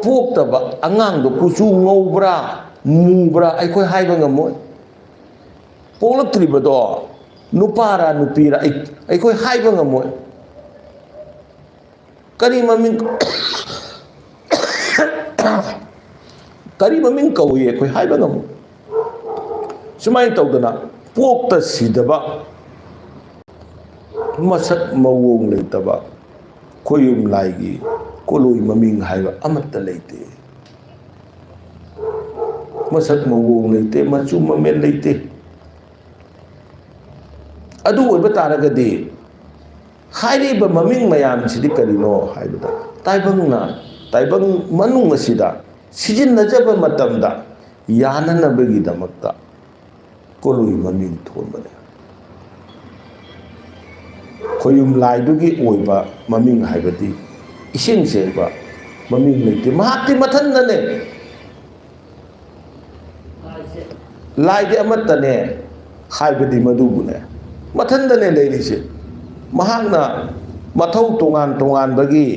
ꯄꯣꯛꯇꯕ ꯑꯉꯥꯡꯗꯣ ꯀꯨꯆꯨ ꯉꯧꯕ꯭ꯔꯥ ꯃꯨꯕ꯭ꯔꯥ ꯑꯩꯈꯣই ꯍꯥꯏꯕ ꯉꯝꯃꯣꯏ ꯄꯣꯛꯂꯛꯇ꯭ꯔꯤꯕꯗꯣ ꯅꯨꯄꯥꯔꯥ ꯅꯨꯄꯤꯔꯥ ꯑꯩꯈꯣই ꯍꯥꯏꯕ ꯉꯝꯃꯣꯏ ꯀꯔꯤ ꯃꯃꯤꯡ ꯀꯔꯤ ꯃꯃꯤꯡ ꯀꯧꯏ ꯑꯩꯈꯣই ꯍꯥꯏꯕ ꯉꯝꯃꯣꯏ ꯁꯨꯃꯥꯏꯅ ꯇꯧꯗꯅ ꯄꯣꯛꯇ ꯁꯤꯗꯕ ꯃꯁꯛ ꯃꯑꯣꯡ ꯂꯩꯇꯕ ꯈꯣꯏꯌꯨꯝ ꯂꯥꯏꯒꯤ ꯀꯣꯂꯣꯏ ꯃꯃꯤꯡ ꯍꯥꯏꯕ ꯑꯃꯠꯇ ꯂꯩꯇꯦ ꯃꯁꯛ ꯃꯑꯣꯡ ꯂꯩꯇꯦ ꯃꯆꯨ ꯃꯃꯦꯟ ꯂꯩꯇꯦ ꯑꯗꯨ ꯑꯣꯏꯕ ꯇꯥꯔꯒꯗꯤ ꯍꯥꯏꯔꯤꯕ ꯃꯃꯤꯡ ꯃꯌꯥꯝꯁꯤꯗꯤ ꯀꯔꯤꯅꯣ ꯍꯥꯏꯕꯗ ꯇꯥꯏꯕꯪ ꯃꯅꯨꯡ ꯑꯁꯤꯗ ꯁꯤꯖꯤꯟꯅꯖꯕ ꯃꯇꯝꯗ ꯌꯥꯅꯅꯕꯒꯤꯗꯃꯛꯇ ꯀꯣꯂꯣꯏ ꯃꯃꯤꯡ ꯊꯣꯟꯕꯅꯤ ꯈꯣꯏꯌꯨꯝ ꯂꯥꯏꯗꯨꯒꯤ ꯑꯣꯏꯕ ꯃꯃꯤꯡ ꯍꯥꯏꯕꯗꯤ ꯏꯁꯦꯡ ꯁꯦꯡꯕ ꯃꯃꯤꯡ ꯂꯩꯇꯦ ꯃꯍꯥꯛꯇꯤ ꯃꯊꯟꯗꯅꯦ ꯂꯥꯏꯗꯤ ꯑꯃꯠꯇꯅꯦ ꯍꯥꯏꯕꯗꯤ ꯃꯗꯨꯕꯨꯅꯦ ꯃꯊꯟꯗꯅꯦ ꯂꯩꯔꯤꯁꯦ ꯃꯍꯥꯛꯅ ꯃꯊꯧ ꯇꯣꯉꯥꯟ ꯇꯣꯉꯥꯟꯕꯒꯤ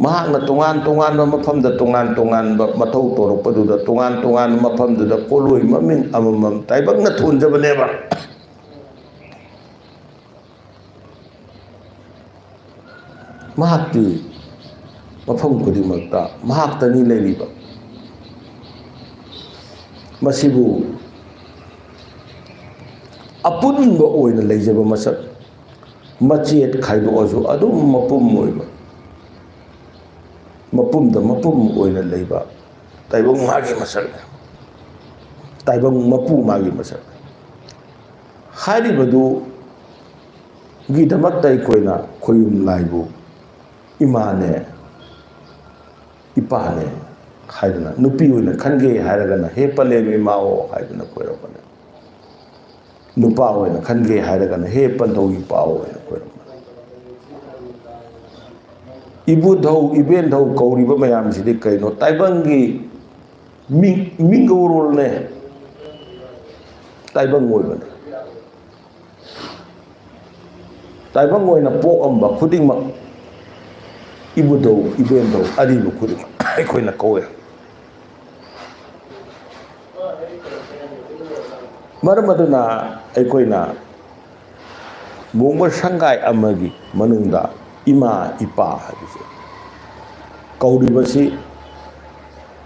ꯃꯍꯥꯛꯅ ꯇꯣꯉꯥꯟ ꯇꯣꯉꯥꯟꯕ ꯃꯐꯝꯗ ꯇꯣꯉꯥꯟ ꯇꯣꯉꯥꯟꯕ ꯃꯊꯧ ꯇꯧꯔꯛꯄꯗꯨꯗ ꯇꯣꯉꯥꯟ ꯇꯣꯉꯥꯟꯕ ꯃꯐꯝꯗꯨꯗ ꯀꯣꯂꯣꯏ ꯃꯃꯤꯡ ꯑꯃꯃꯝ ꯇꯥꯏꯕꯪꯅ ꯊꯣꯟꯖꯕꯅꯦꯕ ꯃꯍꯥꯛꯇꯤ ꯃꯐꯝ ꯈꯨꯗꯤꯡꯃꯛꯇ ꯃꯍꯥꯛꯇꯅꯤ ꯂꯩꯔꯤꯕ ꯃꯁꯤꯕꯨ ꯑꯄꯨꯟꯕ ꯑꯣꯏꯅ ꯂꯩꯖꯕ ꯃꯁꯛ ꯃꯆꯦꯠ ꯈꯥꯏꯗꯣꯛꯑꯁꯨ ꯑꯗꯨꯝ ꯃꯄꯨꯝ ꯑꯣꯏꯕ ꯃꯄꯨꯝꯗ ꯃꯄꯨꯝ ꯑꯣꯏꯅ ꯂꯩꯕ ꯇꯥꯏꯕꯪ ꯃꯥꯒꯤ ꯃꯁꯛꯅꯤ ꯇꯥꯏꯕꯪ ꯃꯄꯨ ꯃꯥꯒꯤ ꯃꯁꯛꯅꯤ ꯍꯥꯏꯔꯤꯕꯗꯨ ꯒꯤꯗꯃꯛꯇ ꯑꯩꯈꯣꯏꯅ ꯈꯣꯏꯌꯨꯝ ꯂꯥꯏꯕꯨ ꯏꯃꯥꯅꯦ ꯏꯄꯥꯅꯦ ꯍꯥꯏꯗꯅ ꯅꯨꯄꯤ ꯑꯣꯏꯅ ꯈꯟꯒꯦ ꯍꯥꯏꯔꯒꯅ ꯍꯦ ꯄꯂꯦꯝ ꯏꯃꯥꯑꯣ ꯍꯥꯏꯗꯅ ꯈꯣꯏꯔꯝꯕꯅꯦ ꯅꯨꯄꯥ ꯑꯣꯏꯅ ꯈꯟꯒꯦ ꯍꯥꯏꯔꯒꯅ ꯍꯦ ꯄꯟꯊꯧ ꯏꯄꯥꯑꯣ ꯍꯥꯏꯅ ꯈꯣꯏꯔꯝꯕꯅꯦ ꯏꯕꯨꯙꯧ ꯏꯕꯦꯟꯙꯧ ꯀꯧꯔꯤꯕ ꯃꯌꯥꯝꯁꯤꯗꯤ ꯀꯩꯅꯣ ꯇꯥꯏꯕꯪꯒꯤ ꯃꯤꯡꯒꯧꯔꯣꯜꯅꯦ ꯇꯥꯏꯕꯪ ꯑꯣꯏꯕꯅꯦ ꯇꯥꯏꯕꯪ ꯑꯣꯏꯅ ꯄꯣꯛꯑꯝꯕ ꯈꯨꯗꯤꯡꯃꯛ ꯏꯕꯨꯙꯧ ꯏꯕꯦꯟꯙꯧ ꯑꯔꯤꯕ ꯈꯨꯗꯤꯡꯃꯛ ꯑꯩꯈꯣꯏꯅ ꯀꯧꯋꯦ ꯃꯔꯝ ꯑꯗꯨꯅ ꯑꯩꯈꯣꯏꯅ ꯂꯨꯍꯣꯡꯕ ꯁꯪꯒꯥꯏ ꯑꯃꯒꯤ ꯃꯅꯨꯡꯗ ꯏꯃꯥ ꯏꯄꯥ ꯍꯥꯏꯕꯁꯦ ꯀꯧꯔꯤꯕꯁꯤ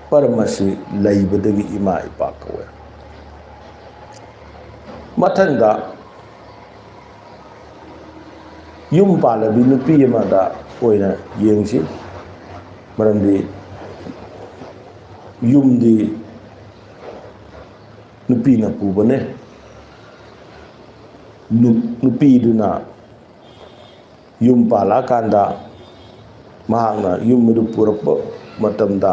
ꯃꯔꯝ ꯑꯁꯤ ꯂꯩꯕꯗꯒꯤ ꯏꯃꯥ ꯏꯄꯥ ꯀꯧꯋꯦ꯫ ꯃꯊꯪꯗ ꯌꯨꯝ ꯄꯥꯜꯂꯕꯤ ꯅꯨꯄꯤ ꯑꯃꯗ ꯑꯣꯏꯅ ꯌꯦꯡꯁꯤ, ꯃꯔꯝꯗꯤ ꯌꯨꯝꯗꯤ ꯅꯨꯄꯤꯅ ꯄꯨꯕꯅꯦ꯫ ꯅꯨꯄꯤꯗꯨꯅ ꯌꯨꯝ ꯄꯥꯜꯂꯛꯑꯀꯥꯟꯗ ꯃꯍꯥꯛꯅ ꯌꯨꯝ ꯑꯗꯨ ꯄꯨꯔꯛꯄ ꯃꯇꯝꯗ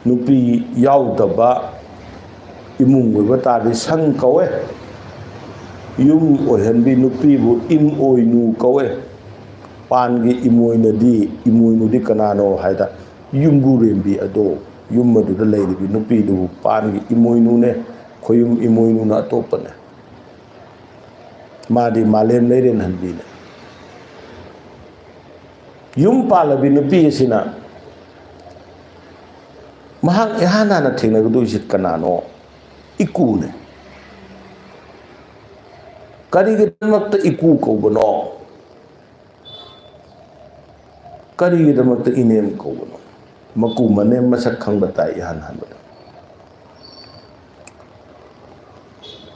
ꯅꯨꯄꯤ ꯌꯥꯎꯗꯕ ꯏꯃꯨꯡ ꯑꯣꯏꯕ ꯇꯥꯔꯗꯤ ꯁꯪ ꯀꯧꯋꯦ꯫ ꯌꯨꯝ ꯑꯣꯏꯍꯟꯕꯤ ꯅꯨꯄꯤꯕꯨ ꯏꯃꯣꯏꯅꯨ ꯀꯧꯋꯦ꯫ ꯄꯥꯟꯒꯤ ꯏꯃꯣꯏꯅꯨꯗꯤ ꯀꯅꯥꯅꯣ ꯍꯥꯏꯗ ꯌꯨꯝꯕꯨꯔꯦꯝꯕꯤ ꯑꯗꯣ, ꯌꯨꯝ ꯑꯗꯨꯗ ꯂꯩꯔꯤꯕꯤ ꯅꯨꯄꯤꯗꯨꯕꯨ ꯄꯥꯟꯒꯤ ꯏꯃꯣꯏꯅꯨꯅꯦ, ꯈꯣꯌꯨꯝ ꯏꯃꯣꯏꯅꯨꯅ ꯑꯇꯣꯞꯄꯅꯦ꯫ ꯃꯥꯗꯤ ꯃꯥꯂꯦꯝ ꯂꯩꯔꯦꯟꯍꯟꯕꯤꯅꯦ꯫ ꯌꯨꯝ ꯄꯥꯜꯂꯕꯤ ꯅꯨꯄꯤ ꯑꯁꯤꯅ ꯃꯍꯥꯛ ꯏꯍꯥꯟ ꯍꯥꯟꯅ ꯊꯦꯡꯅꯒꯗꯣꯏꯁꯤ ꯀꯅꯥꯅꯣ? ꯏꯀꯨꯅꯦ꯫ ꯀꯔꯤꯒꯤꯗꯃꯛꯇ ꯏꯀꯨ ꯀꯧꯕꯅꯣ? ꯀꯔꯤꯒꯤꯗꯃꯛꯇ ꯏꯅꯦꯝ ꯀꯧꯕꯅꯣ? ꯃꯀꯨ ꯃꯅꯦꯝ ꯃꯁꯛ ꯈꯪꯕ ꯇꯥꯏ ꯏꯍꯥꯟ ꯍꯥꯟꯕꯗ꯫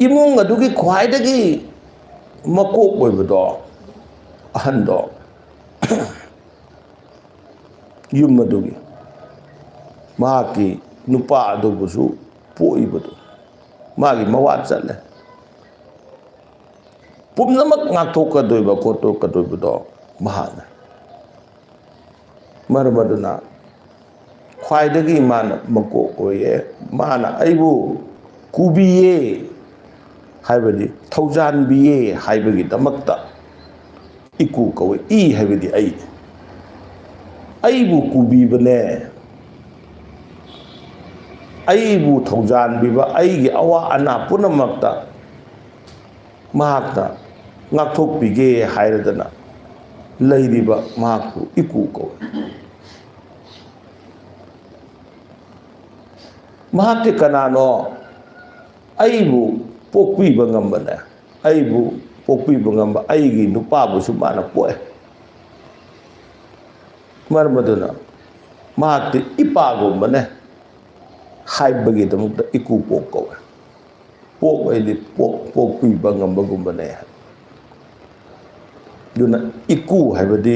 ꯏꯃꯨꯡ ꯑꯗꯨꯒꯤ ꯈ꯭ꯋꯥꯏꯗꯒꯤ ꯃꯀꯣꯛ ꯑꯣꯏꯕꯗꯣ, ꯑꯍꯟꯗꯣ, ꯌꯨꯝ ꯑꯗꯨꯒꯤ ꯃꯍꯥꯛꯀꯤ ꯅꯨꯄꯥ ꯑꯗꯨꯕꯨꯁꯨ ꯄꯣꯛꯏꯕꯗꯣ ꯃꯥꯒꯤ ꯃꯋꯥ ꯆꯠꯂꯦ꯫ ꯄꯨꯝꯅꯃꯛ ꯉꯥꯛꯊꯣꯛꯀꯗꯣꯏꯕ ꯈꯣꯠꯇꯣꯛꯀꯗꯣꯏꯕꯗꯣ ꯃꯍꯥꯛꯅ꯫ ꯃꯔꯝ ꯑꯗꯨꯅ ꯈ꯭ꯋꯥꯏꯗꯒꯤ ꯃꯥꯅ ꯃꯀꯣꯛ ꯑꯣꯏꯌꯦ꯫ ꯃꯥꯅ ꯑꯩꯕꯨ ꯀꯨꯕꯤꯌꯦ ꯍꯥꯏꯕꯗꯤ ꯊꯧꯖꯥꯟꯕꯤꯌꯦ ꯍꯥꯏꯕꯒꯤꯗꯃꯛꯇ ꯏꯀꯨ ꯀꯧꯋꯦ꯫ ꯏ ꯍꯥꯏꯕꯗꯤ ꯑꯩꯅꯦ, ꯑꯩꯕꯨ ꯀꯨꯕꯤꯕꯅꯦ, ꯑꯩꯕꯨ ꯊꯧꯖꯥꯟꯕꯤꯕ, ꯑꯩꯒꯤ ꯑꯋꯥ ꯑꯅꯥ ꯄꯨꯝꯅꯃꯛꯇ ꯃꯍꯥꯛꯅ ꯉꯥꯛꯊꯣꯛꯄꯤꯒꯦ ꯍꯥꯏꯔꯗꯅ ꯂꯩꯔꯤꯕ ꯃꯍꯥꯛꯄꯨ ꯏꯀꯨ ꯀꯧꯋꯦ꯫ ꯃꯍꯥꯛꯇꯤ ꯀꯅꯥꯅꯣ? ꯑꯩꯕꯨ ꯄꯣꯛꯄꯤꯕ ꯉꯝꯕꯅꯦ꯫ ꯑꯩꯕꯨ ꯄꯣꯛꯄꯤꯕ ꯉꯝꯕ ꯑꯩꯒꯤ ꯅꯨꯄꯥꯕꯨꯁꯨ ꯃꯥꯅ ꯄꯣꯛꯑꯦ꯫ ꯃꯔꯝ ꯑꯗꯨꯅ ꯃꯍꯥꯛꯇꯤ ꯏꯄꯥꯒꯨꯝꯕꯅꯦ ꯍꯥꯏꯕꯒꯤꯗꯃꯛꯇ ꯏꯀꯨꯕꯣꯛ ꯀꯧꯋꯦ꯫ ꯄꯣꯛ ꯍꯥꯏꯗꯤ ꯄꯣꯛꯄꯤꯕ ꯉꯝꯕꯒꯨꯝꯕꯅꯦ꯫ ꯑꯗꯨꯅ ꯏꯀꯨ ꯍꯥꯏꯕꯗꯤ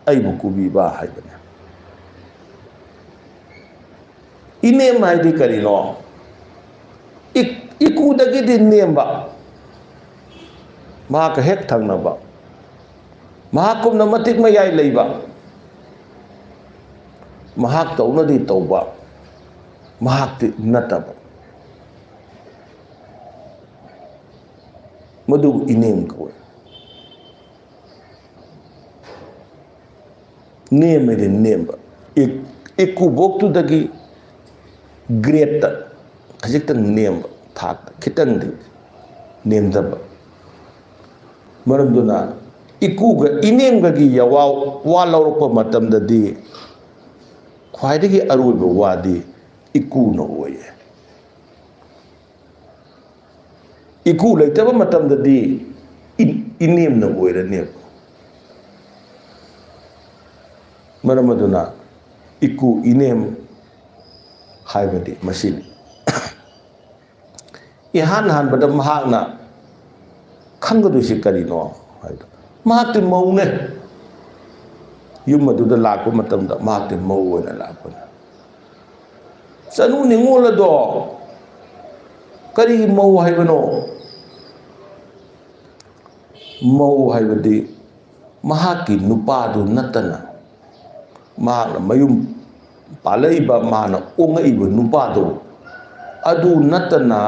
ꯑꯩꯕꯨ ꯀꯨꯕꯤꯕ ꯍꯥꯏꯕꯅꯦ꯫ ꯏꯅꯦꯝ ꯍꯥꯏꯗꯤ ꯀꯔꯤꯅꯣ? ꯏꯀꯨꯗꯒꯤꯗꯤ ꯅꯦꯝꯕ, ꯃꯍꯥꯛꯀ ꯍꯦꯛ ꯊꯪꯅꯕ, ꯃꯍꯥꯛꯀꯨꯝꯅ ꯃꯇꯤꯛ ꯃꯌꯥꯏ ꯂꯩꯕ, ꯃꯍꯥꯛꯇꯧꯅꯗꯤ ꯇꯧꯕ, ꯃꯍꯥꯛꯇꯤ ꯅꯠꯇꯕ, ꯃꯗꯨ ꯏꯅꯦꯝ ꯀꯧꯋꯦ꯫ ꯅꯦꯝ ꯍꯥꯏꯗꯤ ꯅꯦꯝꯕ꯫ ꯏꯀꯨꯕꯣꯛꯇꯨꯗꯒꯤ ꯒ꯭ꯔꯦꯠꯇ ꯈꯖꯤꯛꯇꯪ ꯅꯦꯝꯕ, ꯊꯥꯛꯇ ꯈꯤꯇꯪꯗꯤ ꯅꯦꯝꯊꯕ꯫ ꯃꯔꯝꯗꯨꯅ ꯏꯀꯨꯒ ꯏꯅꯦꯝꯒꯒꯤ ꯋꯥ ꯂꯧꯔꯛꯄ ꯃꯇꯝꯗꯗꯤ ꯈ꯭ꯋꯥꯏꯗꯒꯤ ꯑꯔꯣꯏꯕ ꯋꯥꯗꯤ ꯏꯀꯨꯅ ꯑꯣꯏꯌꯦ꯫ ꯏꯀꯨ ꯂꯩꯇꯕ ꯃꯇꯝꯗꯗꯤ ꯏꯅꯦꯝꯅ ꯑꯣꯏꯔꯅꯦꯕ꯫ ꯃꯔꯝ ꯑꯗꯨꯅ ꯏꯀꯨ ꯏꯅꯦꯝ ꯍꯥꯏꯕꯗꯤ ꯃꯁꯤꯅꯤ꯫ ꯏꯍꯥꯟ ꯍꯥꯟꯕꯗ ꯃꯍꯥꯛꯅ ꯈꯪꯒꯗꯣꯏꯁꯤ ꯀꯔꯤꯅꯣ ꯍꯥꯏꯕꯗ ꯃꯍꯥꯛꯇꯤ ꯃꯧꯅꯦ꯫ ꯌꯨꯝ ꯑꯗꯨꯗ ꯂꯥꯛꯄ ꯃꯇꯝꯗ ꯃꯍꯥꯛꯇꯤ ꯃꯧ ꯑꯣꯏꯅ ꯂꯥꯛꯄꯅꯦ꯫ ꯆꯅꯨ ꯅꯤꯡꯉꯣꯜ ꯑꯗꯣ ꯀꯔꯤꯒꯤ ꯃꯧ ꯍꯥꯏꯕꯅꯣ? ꯃꯧ ꯍꯥꯏꯕꯗꯤ ꯃꯍꯥꯛꯀꯤ ꯅꯨꯄꯥꯗꯨ ꯅꯠꯇꯅ, ꯃꯍꯥꯛꯅ ꯃꯌꯨꯝ ꯄꯥꯜꯂꯛꯏꯕ, ꯃꯥꯅ ꯑꯣꯡꯉꯛꯏꯕ ꯅꯨꯄꯥꯗꯣ ꯑꯗꯨ ꯅꯠꯇꯅ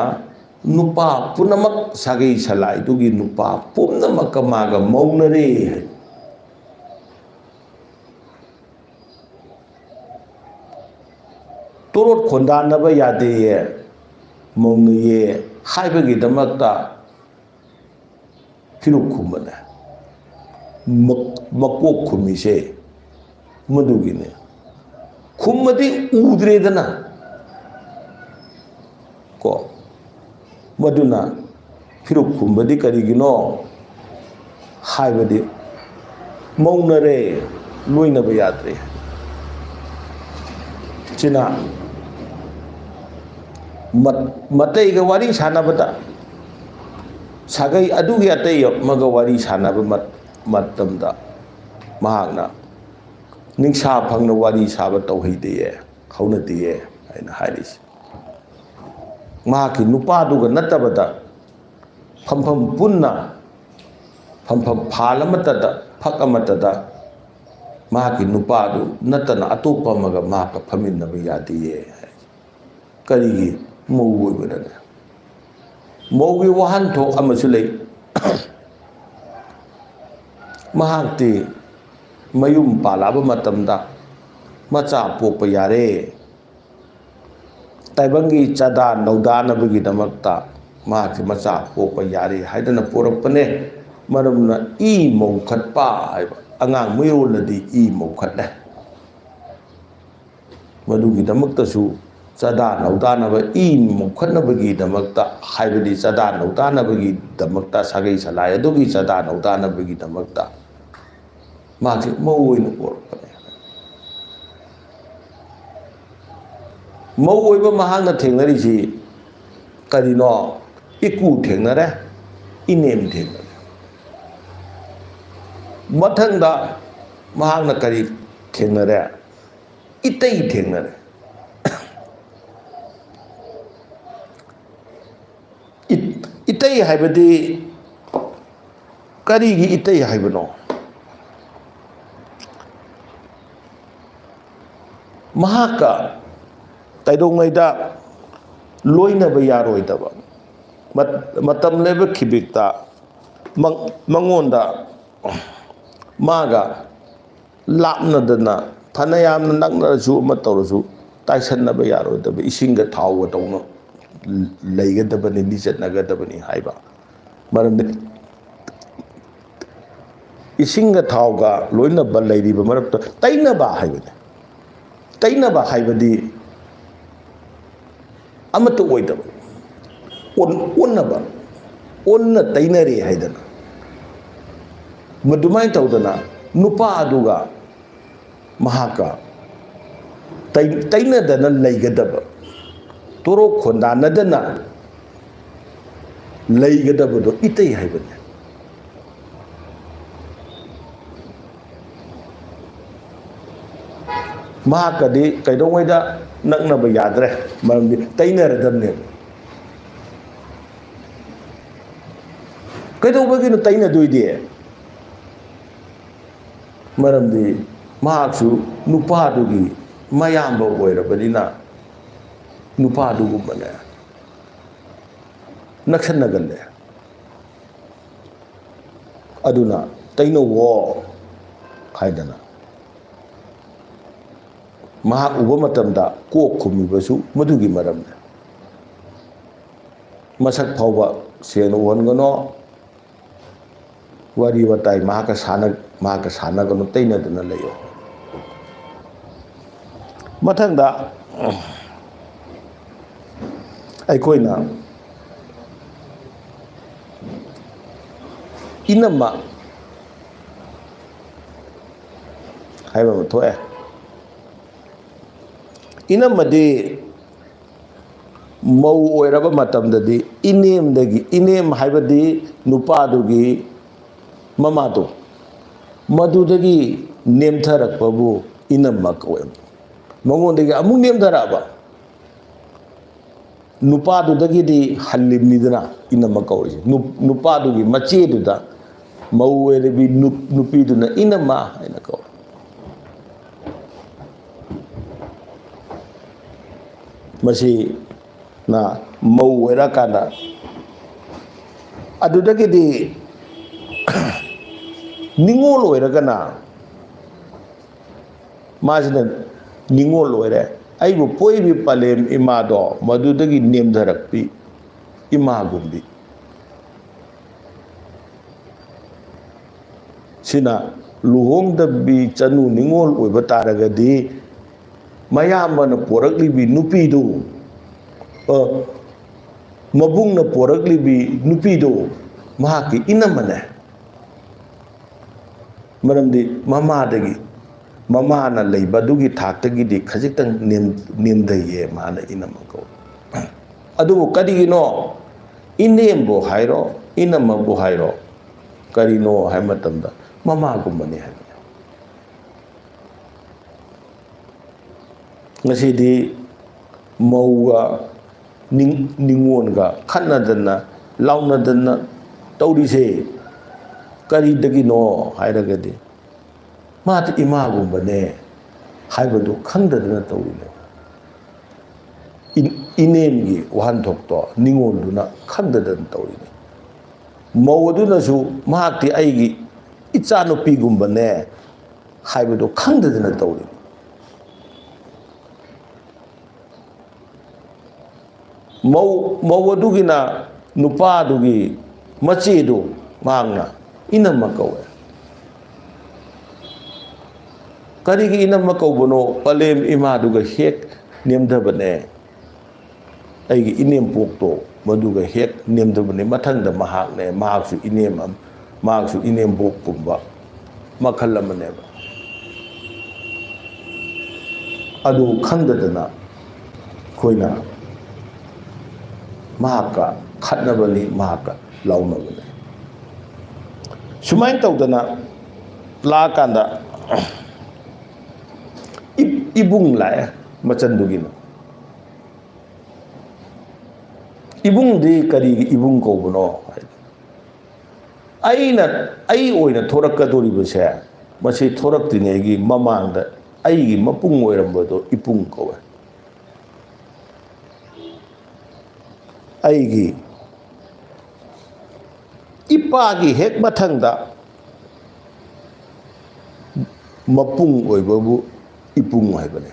ꯅꯨꯄꯥ ꯄꯨꯝꯅꯃꯛ, ꯁꯥꯒꯩ ꯁꯂꯥꯏꯗꯨꯒꯤ ꯅꯨꯄꯥ ꯄꯨꯝꯅꯃꯛꯀ ꯃꯥꯒ ꯃꯧꯅꯔꯦ꯫ ꯇꯣꯔꯣꯠ ꯈꯣꯟꯗꯥꯅꯕ ꯌꯥꯗꯦꯌꯦ, ꯃꯧꯅꯩꯌꯦ ꯍꯥꯏꯕꯒꯤꯗꯃꯛꯇ ꯐꯤꯔꯨꯛ ꯈꯨꯝꯕꯅꯦ꯫ ꯃꯀꯣꯛ ꯈꯨꯝꯃꯤꯁꯦ ꯃꯗꯨꯒꯤꯅꯦ꯫ ꯈꯨꯝꯃꯗꯤ ꯎꯗ꯭ꯔꯦꯗꯅ ꯀꯣ, ꯃꯗꯨꯅ ꯐꯤꯔꯨꯛ ꯈꯨꯝꯕꯗꯤ ꯀꯔꯤꯒꯤꯅꯣ ꯍꯥꯏꯕꯗꯤ ꯃꯧꯅꯔꯦ, ꯂꯣꯏꯅꯕ ꯌꯥꯗ꯭ꯔꯦ꯫ ꯁꯤꯅ ꯃꯇꯩꯒ ꯋꯥꯔꯤ ꯁꯥꯟꯅꯕꯗ ꯁꯥꯒꯩ ꯑꯗꯨꯒꯤ ꯑꯇꯩ ꯑꯃꯒ ꯋꯥꯔꯤ ꯁꯥꯟꯅꯕ ꯃꯇꯝꯗ ꯃꯍꯥꯛꯅ ꯅꯤꯡꯁꯥ ꯐꯪꯅ ꯋꯥꯔꯤ ꯁꯥꯕ ꯇꯧꯍꯩꯗꯦ ꯍꯧꯅꯗꯦ ꯍꯥꯏꯅ ꯍꯥꯏꯔꯤꯁꯤ ꯃꯍꯥꯛꯀꯤ ꯅꯨꯄꯥꯗꯨꯒ ꯅꯠꯇꯕꯗ ꯐꯝꯐꯝ ꯄꯨꯟꯅ ꯐꯝꯐꯝ ꯐꯥꯜ ꯑꯃꯠꯇꯗ ꯐꯛ ꯑꯃꯠꯇꯗ ꯃꯍꯥꯛꯀꯤ ꯅꯨꯄꯥꯗꯨ ꯅꯠꯇꯅ ꯑꯇꯣꯞꯄ ꯑꯃꯒ ꯃꯍꯥꯛꯀ ꯐꯝꯃꯤꯟꯅꯕ ꯌꯥꯗꯦ ꯀꯔꯤꯒꯤ ꯃꯧ ꯑꯣꯏꯕꯅꯅꯦ ꯃꯧꯒꯤ ꯋꯥꯍꯟꯊꯣꯛ ꯑꯃꯁꯨ ꯂꯩ ꯃꯍꯥꯛꯇꯤ ꯃꯌꯨꯝ ꯄꯥꯜꯂꯕ ꯃꯇꯝꯗ ꯃꯆꯥ ꯄꯣꯛꯄ ꯌꯥꯔꯦ ꯇꯥꯏꯕꯪꯒꯤ ꯆꯥꯗꯥ ꯅꯧꯗꯥꯅꯕꯒꯤꯗꯃꯛꯇ ꯃꯍꯥꯛꯁꯤ ꯃꯆꯥ ꯄꯣꯛꯄ ꯌꯥꯔꯦ ꯍꯥꯏꯗꯅ ꯄꯣꯔꯛꯄꯅꯦ ꯃꯔꯝꯅ ꯏ ꯃꯧꯈꯠꯄ ꯍꯥꯏꯕ ꯑꯉꯥꯡ ꯃꯤꯔꯣꯜꯂꯗꯤ ꯏ ꯃꯧꯈꯠꯂꯦ ꯃꯗꯨꯒꯤꯗꯃꯛꯇꯁꯨ ꯆꯥꯗꯥ ꯅꯧꯗꯥꯅꯕ ꯏ ꯃꯧꯈꯠꯅꯕꯒꯤꯗꯃꯛꯇ ꯍꯥꯏꯕꯗꯤ ꯆꯥꯗꯥ ꯅꯧꯗꯥꯅꯕꯒꯤꯗꯃꯛꯇ ꯁꯥꯒꯩ ꯁꯂꯥꯏ ꯑꯗꯨꯒꯤ ꯆꯥꯗꯥ ꯅꯧꯗꯥꯅꯕꯒꯤꯗꯃꯛꯇ ꯃꯍꯥꯛꯁꯤ ꯃꯧ ꯑꯣꯏꯅ ꯄꯣꯔꯛꯄꯅꯦ ꯃꯧ ꯑꯣꯏꯕ ꯃꯍꯥꯛꯅ ꯊꯦꯡꯅꯔꯤꯁꯤ ꯀꯔꯤꯅꯣ ꯏꯀꯨ ꯊꯦꯡꯅꯔꯦ ꯏꯅꯦꯝ ꯊꯦꯡꯅꯔꯦ ꯃꯊꯪꯗ ꯃꯍꯥꯛꯅ ꯀꯔꯤ ꯊꯦꯡꯅꯔꯦ ꯏꯇꯩ ꯊꯦꯡꯅꯔꯦ ꯏꯇꯩ ꯍꯥꯏꯕꯗꯤ ꯀꯔꯤꯒꯤ ꯏꯇꯩ ꯍꯥꯏꯕꯅꯣ ꯃꯍꯥꯛꯀ ꯀꯩꯗꯧꯉꯩꯗ ꯂꯣꯏꯅꯕ ꯌꯥꯔꯣꯏꯗꯕ ꯃꯇꯝ ꯂꯩꯕ ꯈꯤꯕꯤꯛꯇ ꯃꯉꯣꯟꯗ ꯃꯥꯒ ꯂꯥꯞꯅꯗꯅ ꯐꯅ ꯌꯥꯝꯅ ꯅꯛꯅꯔꯁꯨ ꯑꯃ ꯇꯧꯔꯁꯨ ꯇꯥꯏꯁꯟꯅꯕ ꯌꯥꯔꯣꯏꯗꯕ ꯏꯁꯤꯡꯒ ꯊꯥꯎꯒ ꯇꯧꯅ ꯂꯩꯒꯗꯕꯅꯤ ꯂꯤꯆꯠꯅꯒꯗꯕꯅꯤ ꯍꯥꯏꯕ ꯃꯔꯝꯗꯤ ꯏꯁꯤꯡꯒ ꯊꯥꯎꯒ ꯂꯣꯏꯅꯕ ꯂꯩꯔꯤꯕ ꯃꯔꯛꯇ ꯇꯩꯅꯕ ꯍꯥꯏꯕꯅꯤ ꯇꯩꯅꯕ ꯍꯥꯏꯕꯗꯤ ꯑꯃꯠꯇ ꯑꯣꯏꯗꯕ ꯑꯣꯟꯅꯕ ꯑꯣꯟꯅ ꯇꯩꯅꯔꯦ ꯍꯥꯏꯗꯅ ꯃꯗꯨꯃꯥꯏꯅ ꯇꯧꯗꯅ ꯅꯨꯄꯥ ꯑꯗꯨꯒ ꯃꯍꯥꯛꯀ ꯇꯩꯅꯗꯅ ꯂꯩꯒꯗꯕ ꯇꯣꯔꯣꯛ ꯈꯣꯟꯗꯥꯅꯗꯅ ꯂꯩꯒꯗꯕꯗꯣ ꯏꯇꯩ ꯍꯥꯏꯕꯅꯤ ꯃꯍꯥꯛꯀꯗꯤ ꯀꯩꯗꯧꯉꯩꯗ ꯅꯛꯅꯕ ꯌꯥꯗ꯭ꯔꯦ ꯃꯔꯝꯗꯤ ꯇꯩꯅꯔꯗꯕꯅꯦꯕ ꯀꯩꯗꯧꯕꯒꯤꯅꯣ ꯇꯩꯅꯗꯣꯏꯗꯤ ꯃꯔꯝꯗꯤ ꯃꯍꯥꯛꯁꯨ ꯅꯨꯄꯥꯗꯨꯒꯤ ꯃꯌꯥꯝꯕ ꯑꯣꯏꯔꯕꯅꯤ나 ꯅꯨꯄꯥꯗꯨꯒꯨꯝꯕꯅꯦ ꯅꯛꯁꯟꯅꯒꯜꯂꯦ ꯑꯗꯨꯅ ꯇꯩꯅꯧꯋꯣ ꯍꯥꯏꯗꯅ ꯃꯍꯥꯛ ꯎꯕ ꯃꯇꯝꯗ ꯀꯣꯛ ꯈꯨꯝꯃꯤꯕꯁꯨ ꯃꯗꯨꯒꯤ ꯃꯔꯝꯅꯤ ꯃꯁꯛ ꯐꯥꯎꯕ ꯁꯦꯡꯅ ꯎꯍꯟꯒꯅꯣ ꯋꯥꯔꯤ ꯋꯥꯇꯥꯏ ꯃꯍꯥꯛꯀ ꯁꯥꯟꯅꯒꯅꯣ ꯇꯩꯅꯗꯅ ꯂꯩꯌꯣ ꯃꯊꯪꯗ ꯑꯩꯈꯣꯏꯅ ꯏꯅꯝꯃ ꯍꯥꯏꯕ ꯑꯃ ꯊꯣꯛꯑꯦ ꯏꯅꯝꯃꯗꯤ ꯃꯧ ꯑꯣꯏꯔꯕ ꯃꯇꯝꯗꯗꯤ ꯏꯅꯦꯝ ꯍꯥꯏꯕꯗꯤ ꯅꯨꯄꯥꯗꯨꯒꯤ ꯃꯃꯥꯗꯣ ꯃꯗꯨꯗꯒꯤ ꯅꯦꯝꯊꯔꯛꯄꯕꯨ ꯏꯅꯝꯃ ꯀꯧꯋꯦꯕ ꯃꯉꯣꯟꯗꯒꯤ ꯑꯃꯨꯛ ꯅꯦꯝꯊꯔꯛꯑꯕ ꯅꯨꯄꯥꯗꯨꯗꯒꯤꯗꯤ ꯍꯜꯂꯤꯕꯅꯤꯗꯅ ꯏꯅꯝꯃ ꯀꯧꯔꯤꯁꯦ ꯅꯨꯄꯥꯗꯨꯒꯤ ꯃꯆꯦꯗꯨꯗ ꯃꯧ ꯑꯣꯏꯔꯕꯤ ꯅꯨꯄꯤꯗꯨꯅ ꯏꯅꯝꯃ ꯍꯥꯏꯅ ꯀꯧꯋꯦ ꯃꯁꯤꯅ ꯃꯧ ꯑꯣꯏꯔꯀꯥꯟꯗ ꯑꯗꯨꯗꯒꯤꯗꯤ ꯅꯤꯉꯣꯜ ꯑꯣꯏꯔꯒꯅ ꯃꯥꯁꯤꯅ ꯅꯤꯉꯣꯜ ꯑꯣꯏꯔꯦ ꯑꯩꯕꯨ ꯄꯣꯛꯏꯕꯤ ꯄꯂꯦꯝ ꯏꯃꯥꯗꯣ ꯃꯗꯨꯗꯒꯤ ꯅꯦꯝꯊꯔꯛꯄꯤ ꯏꯃꯥꯒꯨꯝꯕꯤ ꯁꯤꯅ ꯂꯨꯍꯣꯡꯗꯕꯤ ꯆꯅꯨ ꯅꯤꯉꯣꯜ ꯑꯣꯏꯕ ꯇꯥꯔꯒꯗꯤ ꯃꯌꯥꯝꯕꯅ ꯄꯣꯔꯛꯂꯤꯕꯤ ꯅꯨꯄꯤꯗꯨ ꯃꯕꯨꯡꯅ ꯄꯣꯔꯛꯂꯤꯕꯤ ꯅꯨꯄꯤꯗꯨ ꯃꯍꯥꯛꯀꯤ ꯏꯅꯝꯃꯅꯦ ꯃꯔꯝꯗꯤ ꯃꯃꯥꯅ ꯂꯩꯕ ꯑꯗꯨꯒꯤ ꯊꯥꯛꯇꯒꯤꯗꯤ ꯈꯖꯤꯛꯇꯪ ꯅꯦꯝꯊꯩꯌꯦ ꯃꯥꯅ ꯏꯅꯝꯃ ꯀꯧꯋꯦ ꯑꯗꯨꯕꯨ ꯀꯔꯤꯒꯤꯅꯣ 이nemꯕꯨ 하이로 이남부 하이로 ꯀꯔꯤꯅꯣ ꯍꯥꯏꯕ ꯃꯇꯝꯗ ꯃꯃꯥꯒꯨꯝꯕꯅꯤ ꯍꯥꯏꯕꯅꯤ. ꯉꯁꯤꯗꯤ ꯃꯧꯒ ꯅꯤꯉꯣꯟꯒ ꯈꯠꯅꯗꯅ ꯂꯥꯎꯅꯗꯅ ꯇꯧꯔꯤꯁꯦ ꯀꯔꯤꯗꯒꯤꯅꯣ ꯍꯥꯏꯔꯒꯗꯤ ꯃꯥꯗꯤ ꯏꯃꯥꯒꯨꯝꯕꯅꯦ ꯍꯥꯏꯕꯗꯨ ꯈꯪꯗꯗꯅ ꯇꯧꯔꯤꯅꯦ. 이nemꯒꯤ ꯋꯥꯍꯟꯊꯣꯛꯇꯣ ꯅꯤꯉꯣꯟꯗꯨꯅ ꯈꯪꯗꯗꯅ ꯇꯧꯔꯤꯅꯦ. ꯃꯧ ꯑꯗꯨꯅꯁꯨ ꯃꯍꯥꯛꯇꯤ ꯑꯩꯒꯤ ꯏꯆꯥꯅꯨꯄꯤꯒꯨꯝꯕꯅꯦ ꯍꯥꯏꯕꯗꯨ ꯈꯪꯗꯗꯅ ꯇꯧꯔꯤꯅꯦ. ꯃꯧ ꯑꯗꯨꯒꯤꯅ ꯅꯨꯄꯥꯗꯨꯒꯤ ꯃꯆꯦꯗꯨ ꯃꯍꯥꯛꯅ 이남ꯃ ꯀꯧꯋꯦ. ꯀꯔꯤꯒꯤ 이남ꯃ ꯀꯧꯕꯅꯣ? ꯄꯂꯦꯝ ꯏꯃꯥꯗꯨꯒ ꯍꯦꯛ ꯅꯦꯝꯊꯕꯅꯦ. ꯑꯩꯒꯤ 이nemꯄꯣꯛꯇꯣ ꯃꯗꯨꯒ ꯍꯦꯛ ꯅꯦꯝꯊꯕꯅꯦ. ꯃꯊꯪꯗ ꯃꯍꯥꯛꯅꯦ, ꯃꯍꯥꯛꯁꯨ 이nemꯄꯣꯛꯀꯨꯝꯕ ꯃꯈꯜ ꯑꯃꯅꯦꯕ. ꯑꯗꯨ ꯈꯪꯗꯗꯅ ꯑꯩꯈꯣꯏꯅ ꯃꯍꯥꯛꯀ ꯈꯠꯅꯕꯅꯤ, ꯃꯍꯥꯛꯀ ꯂꯥꯎꯅꯕꯅꯤ. ꯁꯨꯃꯥꯏꯅ ꯇꯧꯗꯅ ꯂꯥꯛꯑꯀꯥꯟꯗ 이bung ꯂꯥꯛꯑꯦ ꯃꯆꯟꯗꯨꯒꯤꯅ. 이bungꯗꯤ ꯀꯔꯤꯒꯤ 이bung ꯀꯧꯕꯅꯣ? ꯑꯩ ꯑꯣꯏꯅ ꯊꯣꯔꯛꯀꯗꯧꯔꯤꯕꯁꯦ ꯃꯁꯤ ꯊꯣꯔꯛꯇ꯭ꯔꯤꯉꯩꯒꯤ ꯃꯃꯥꯡꯗ ꯑꯩꯒꯤ ꯃꯄꯨꯡ ꯑꯣꯏꯔꯝꯕꯗꯣ 이bung ꯀꯧꯋꯦ. ꯑꯩꯒꯤ ꯏꯄꯥꯒꯤ ꯍꯦꯛ ꯃꯊꯪꯗ ꯃꯄꯨꯡ ꯑꯣꯏꯕꯕꯨ 이bung ꯍꯥꯏꯕꯅꯦ.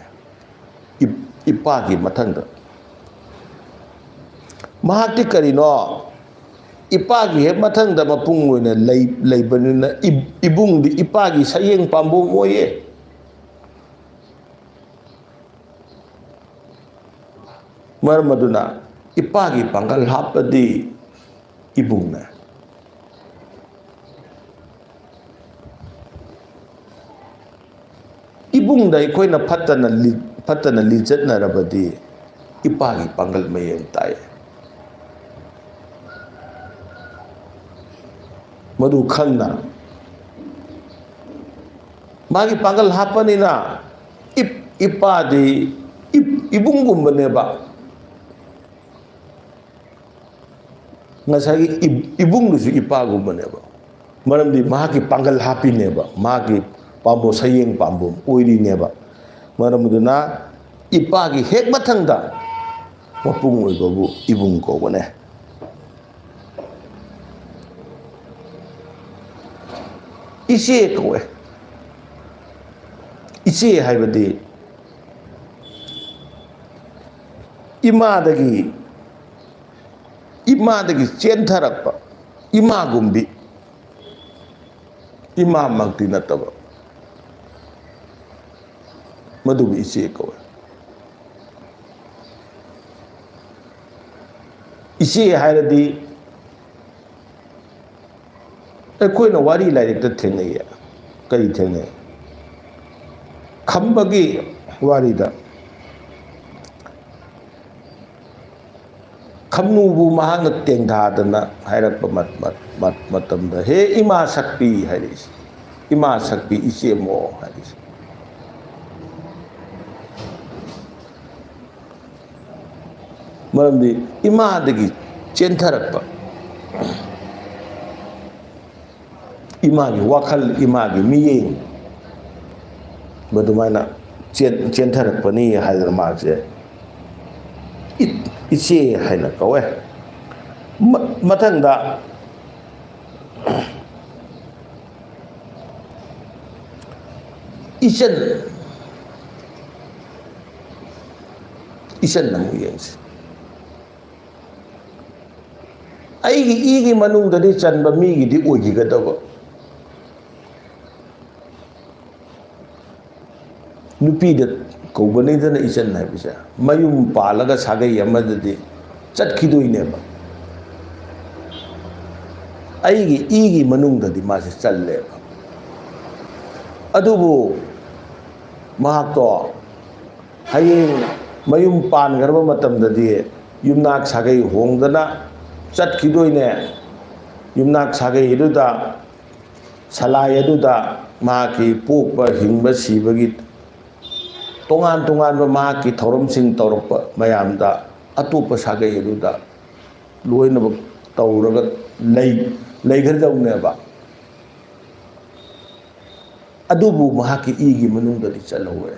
ꯏꯄꯥꯒꯤ ꯃꯊꯪꯗ ꯃꯍꯥꯛꯇꯤ ꯀꯔꯤꯅꯣ? ꯏꯄꯥꯒꯤ ꯍꯦꯛ ꯃꯊꯪꯗ ꯃꯄꯨꯡ ꯑꯣꯏꯅ ꯂꯩꯕꯅꯤꯅ 이bungꯗꯤ ꯏꯄꯥꯒꯤ ꯁꯌꯦꯡ ꯄꯥꯝꯕꯣꯝ ꯑꯣꯏꯌꯦ. ꯃꯔꯝ ꯑꯗꯨꯅ ꯏꯄꯥꯒꯤ ꯄꯥꯡꯒꯜ ꯍꯥꯞꯄꯗꯤ 이bungꯅꯦ. 이bungꯗ ꯑꯩꯈꯣꯏꯅ ꯐꯠꯇꯅ ꯂꯤꯆꯠꯅꯔꯕꯗꯤ ꯏꯄꯥꯒꯤ ꯄꯥꯡꯒꯜ ꯃꯌꯦꯡ ꯇꯥꯏ. ꯃꯗꯨ ꯈꯪꯅ ꯃꯥꯒꯤ ꯄꯥꯡꯒꯜ ꯍꯥꯞꯄꯅꯤꯅ ꯏꯄꯥꯗꯤ 이bungꯒꯨꯝꯕꯅꯦꯕ. ꯉꯁꯥꯏꯒꯤ 이bungꯗꯨꯁꯨ 이ꯄꯥꯒꯨꯝꯕꯅꯦꯕ. ꯃꯔꯝꯗꯤ ꯃꯍꯥꯛꯀꯤ ꯄꯥꯡꯒꯜ ꯍꯥꯞꯄꯤꯅꯦꯕ, ꯃꯍꯥꯛꯀꯤ ꯁꯌꯦꯡ ꯄꯥꯝꯕꯣꯝ ꯑꯣꯏꯔꯤꯅꯦꯕ. ꯃꯔꯝ ꯑꯗꯨꯅ ꯏꯄꯥꯒꯤ ꯍꯦꯛ ꯃꯊꯪꯗ ꯃꯄꯨꯡ ꯑꯣꯏꯕꯕꯨ 이bung ꯀꯧꯕꯅꯦ. 이ꯆꯦ ꯀꯧꯋꯦ. 이ꯆꯦ ꯍꯥꯏꯕꯗꯤ 이마ꯗꯒꯤ ꯆꯦꯟꯊꯔꯛꯄ 이마ꯒꯨꯝꯕꯤ, 이마ꯃꯛꯇꯤ ꯅꯠꯇꯕ, ꯃꯗꯨꯕꯨ 이ꯆꯦ ꯀꯧꯋꯦ. 이ꯆꯦ ꯍꯥꯏꯔꯗꯤ ꯑꯩꯈꯣꯏꯅ ꯋꯥꯔꯤ ꯂꯥꯏꯔꯤꯛꯇ ꯊꯦꯡꯅꯩꯌꯦ. ꯀꯔꯤ ꯊꯦꯡꯅꯩ? ꯈꯝꯕꯒꯤ ꯋꯥꯔꯤꯗ ꯈꯝꯅꯨꯕꯨ ꯃꯍꯥꯛꯅ ꯇꯦꯡꯊꯥꯗꯅ ꯍꯥꯏꯔꯛꯄ ꯃꯇꯝꯗ ꯍꯦ ꯏꯃꯥ ꯁꯛꯄꯤ ꯍꯥꯏꯔꯛꯏꯁꯦ. ꯏꯃꯥ ꯁꯛꯄꯤ 이ꯆꯦꯃꯣ ꯍꯥꯏꯔꯛꯏꯁꯦ. ꯃꯔꯝꯗꯤ 이마ꯗꯒꯤ ꯆꯦꯟꯊꯔꯛꯄ 이마ꯒꯤ ꯋꯥꯈꯜ, 이마ꯒꯤ ꯃꯤꯠꯌꯦꯡ ꯃꯗꯨꯃꯥꯏꯅ ꯆꯦꯟꯊꯔꯛꯄꯅꯤ ꯍꯥꯏꯗꯅ ꯃꯥꯁꯦ 이ꯆꯦ ꯍꯥꯏꯅ ꯀꯧꯋꯦ. ꯃꯊꯪꯗ 이ꯆꯟ ꯑꯃꯨꯛ ꯌꯦꯡꯁꯤ. ꯑꯩꯒꯤ 이ꯒꯤ ꯃꯅꯨꯡꯗꯗꯤ ꯆꯟꯕ ꯃꯤꯒꯤꯗꯤ ꯑꯣꯏꯈꯤꯒꯗꯕ. ꯅꯨꯄꯤꯗ ꯀꯧꯕꯅꯤꯗꯅ 이ꯆꯟ ꯍꯥꯏꯕꯁꯦ. ꯃꯌꯨꯝ ꯄꯥꯜꯂꯒ ꯁꯥꯒꯩ ꯑꯃꯗꯗꯤ ꯆꯠꯈꯤꯗꯣꯏꯅꯦꯕ. ꯑꯩꯒꯤ 이ꯒꯤ ꯃꯅꯨꯡꯗꯗꯤ ꯃꯥꯁꯦ ꯆꯜꯂꯦꯕ. ꯑꯗꯨꯕꯨ ꯃꯍꯥꯛꯇꯣ ꯍꯌꯦꯡ ꯃꯌꯨꯝ ꯄꯥꯟꯈ꯭ꯔꯕ ꯃꯇꯝꯗꯗꯤ yumnak sagai hongdana chatkidoine yumnak sagai aduda salai aduda maki pokpa hingba sibagi tongan maki thoromsing tawrokpa mayamda atupa sagai aduda loina tawraga leighardawneba adubu mahaki igi manungdadi chalawe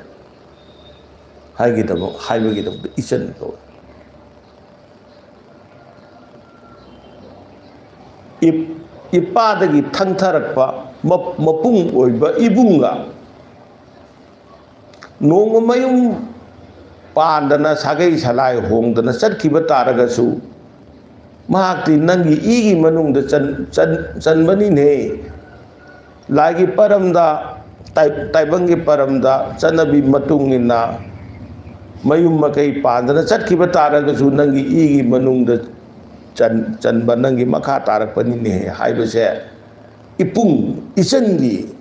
haibagidabda ichan kawe ipadagi thangtharakpa mapung oiba ibunga nongma mayum pandana sagai salai hongdana chatkiba taragasu mahakti nangi igi manungda chanbani ne lagi paramda taibangi paramda chanabi matungina mayum makai pandana chatkiba taragasu nangi igi manungda chanba nangi makha tarakpani ne haibase ipung ichangi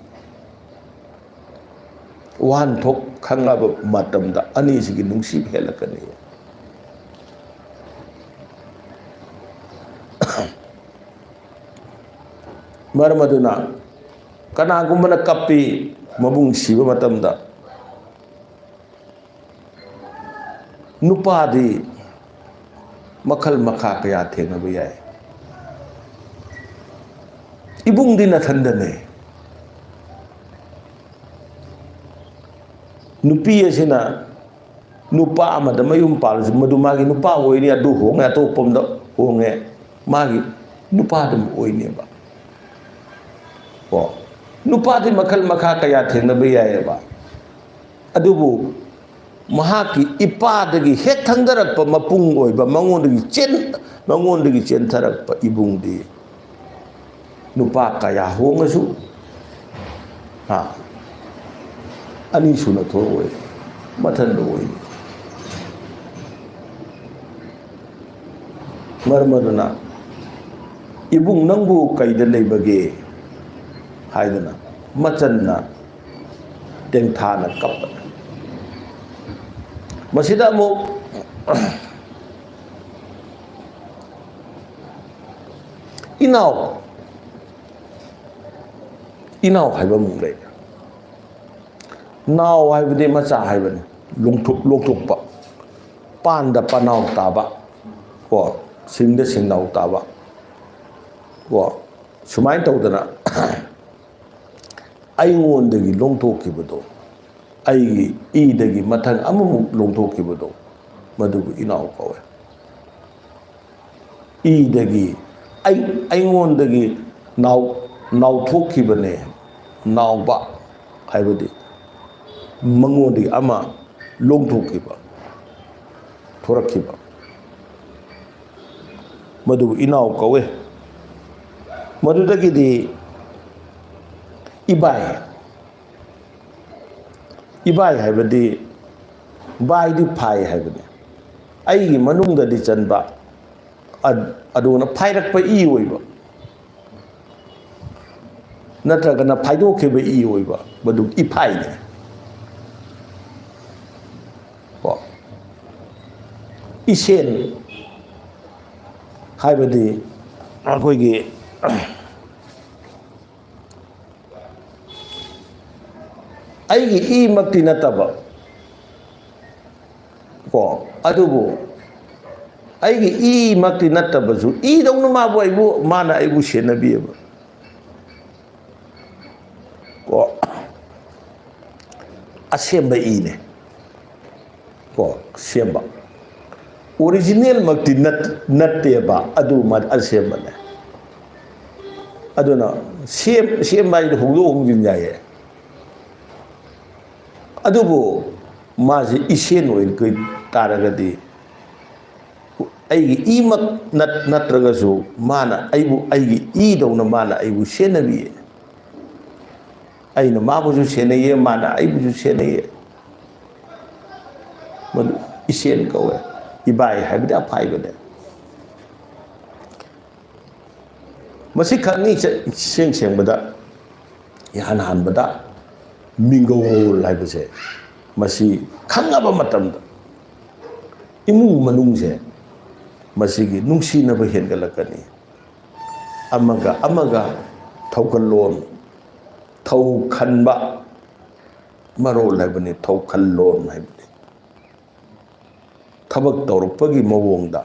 wan thok khangaba matamda ani sigi nungsi helakani maramaduna kanagumana kappi mabung siba matamda nupadi makal makha kaya thenaba yai ibung di nathandane nupi asina nupa amada mayum palsu madu magi nupa oini adu honge atopomda honge magi nupa dum oini ba nupa di makal makha kaya thenaba yai ba adubu mahaki ipadagi hek thangdarakpa mapung oiba mangondagi chen tharakpa ibungdi nupa kaya hongasu ani suna thoroi mathanda oi marmaduna ibung nangbu kaida leibage haidana machanna tengthana kappa masida mo inaw haiba mung lei naw haibade macha haibane longthukpa panda panaw taba ko singda singnaw taba ko sumai tawdana aingondagi longthokibado aigi idagi mathang amamuk longthokibado madugu inaw kawe idagi aingondagi naw thokibane nawba haibadi mangondagi ama longthokiba thorakiba madugu inaw kawe madudagidi ibai haibadi bai di phai haibani aigi manungdadi chanba aduna phairakpa i oiba natragana phaidokhiba i oiba madu iphai ne isen haibadi akoigi aigi i makti nataba ko adubu aigi i makti nataba su i dawna mabu aibu mana aibu senabi ba ko asemba i ne ko semba original makti natte ba adu ma asemba ne aduna semba i hugdo hungin yaye adubu mazi isen oil kai taragadi aigi imak natragasu mana aibu aigi i dawna mana aibu senabi aina mabuju senaye mana aibu senaye madu isen kawe ibai habida phaibade masi khangni sengbada yahan bada mingo laibase masi khangaba matamda imung manungse masigi nungsinaba hengalakani amaga thaukalon thau khanba marol haibani thau khallon haibani thabak tawrupagi mawongda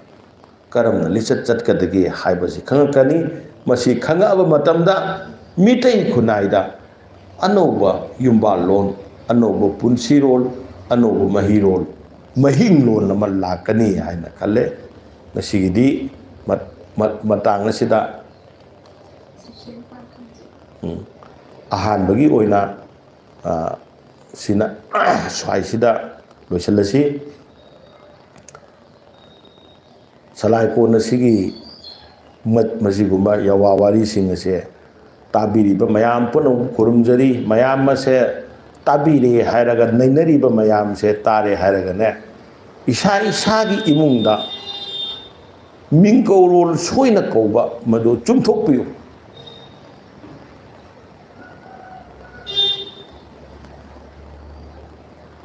karamna lichat chatkadagi haibasi khangakani masi khangaba matamda mitai khunaida anoba yumbalon anoba punsirol anoba mahirol mahinglon nama lakani haina khalle ngasigidi matang asida ahanbagi oina sina swai sida loisalasi salai ko nasigi masigumba yawa wari sing ase tabiri ba mayam puno kurumjari mayam ase tabiri hairaga nainari ba mayam se tare hairaga ne isa gi imungda mingkorol soina koba madu chumthokpiu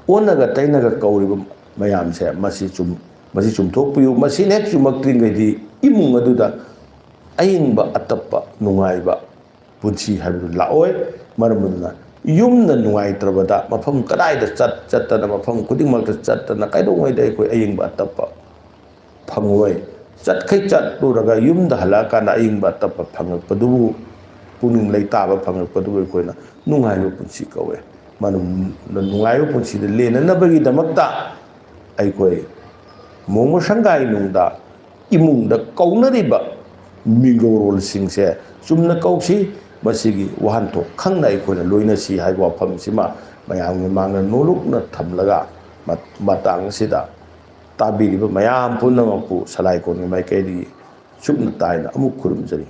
onaga tainaga kauriba mayam se masi chumthokpiu masi nek chumaktringai imung aduda ayingba atappa nungaiba punsi haibu laoi maramudna yumna nungaitrabada mafam kadaida chattana mafam kudingmakta chattana kaidongaida ekoi ayingba atappa phangoi chatkai chatluraga yumda halakana ayingba atappa phangakpadubu puning leitaba phangakpadubu ekoina nungaiba punsi kawe manum nungaiba punsi de lenanabagi damakta aikoi momo sangai nungda imungda kaunariba mingorol singse sumna kausi masigi wahanto khangna ikona loina si haiba wafam sima mayam mangna nolokna thamlaga matang sida tabiriba mayam punamapu salai ko ni mai kaidi sumna taina amuk khurum jari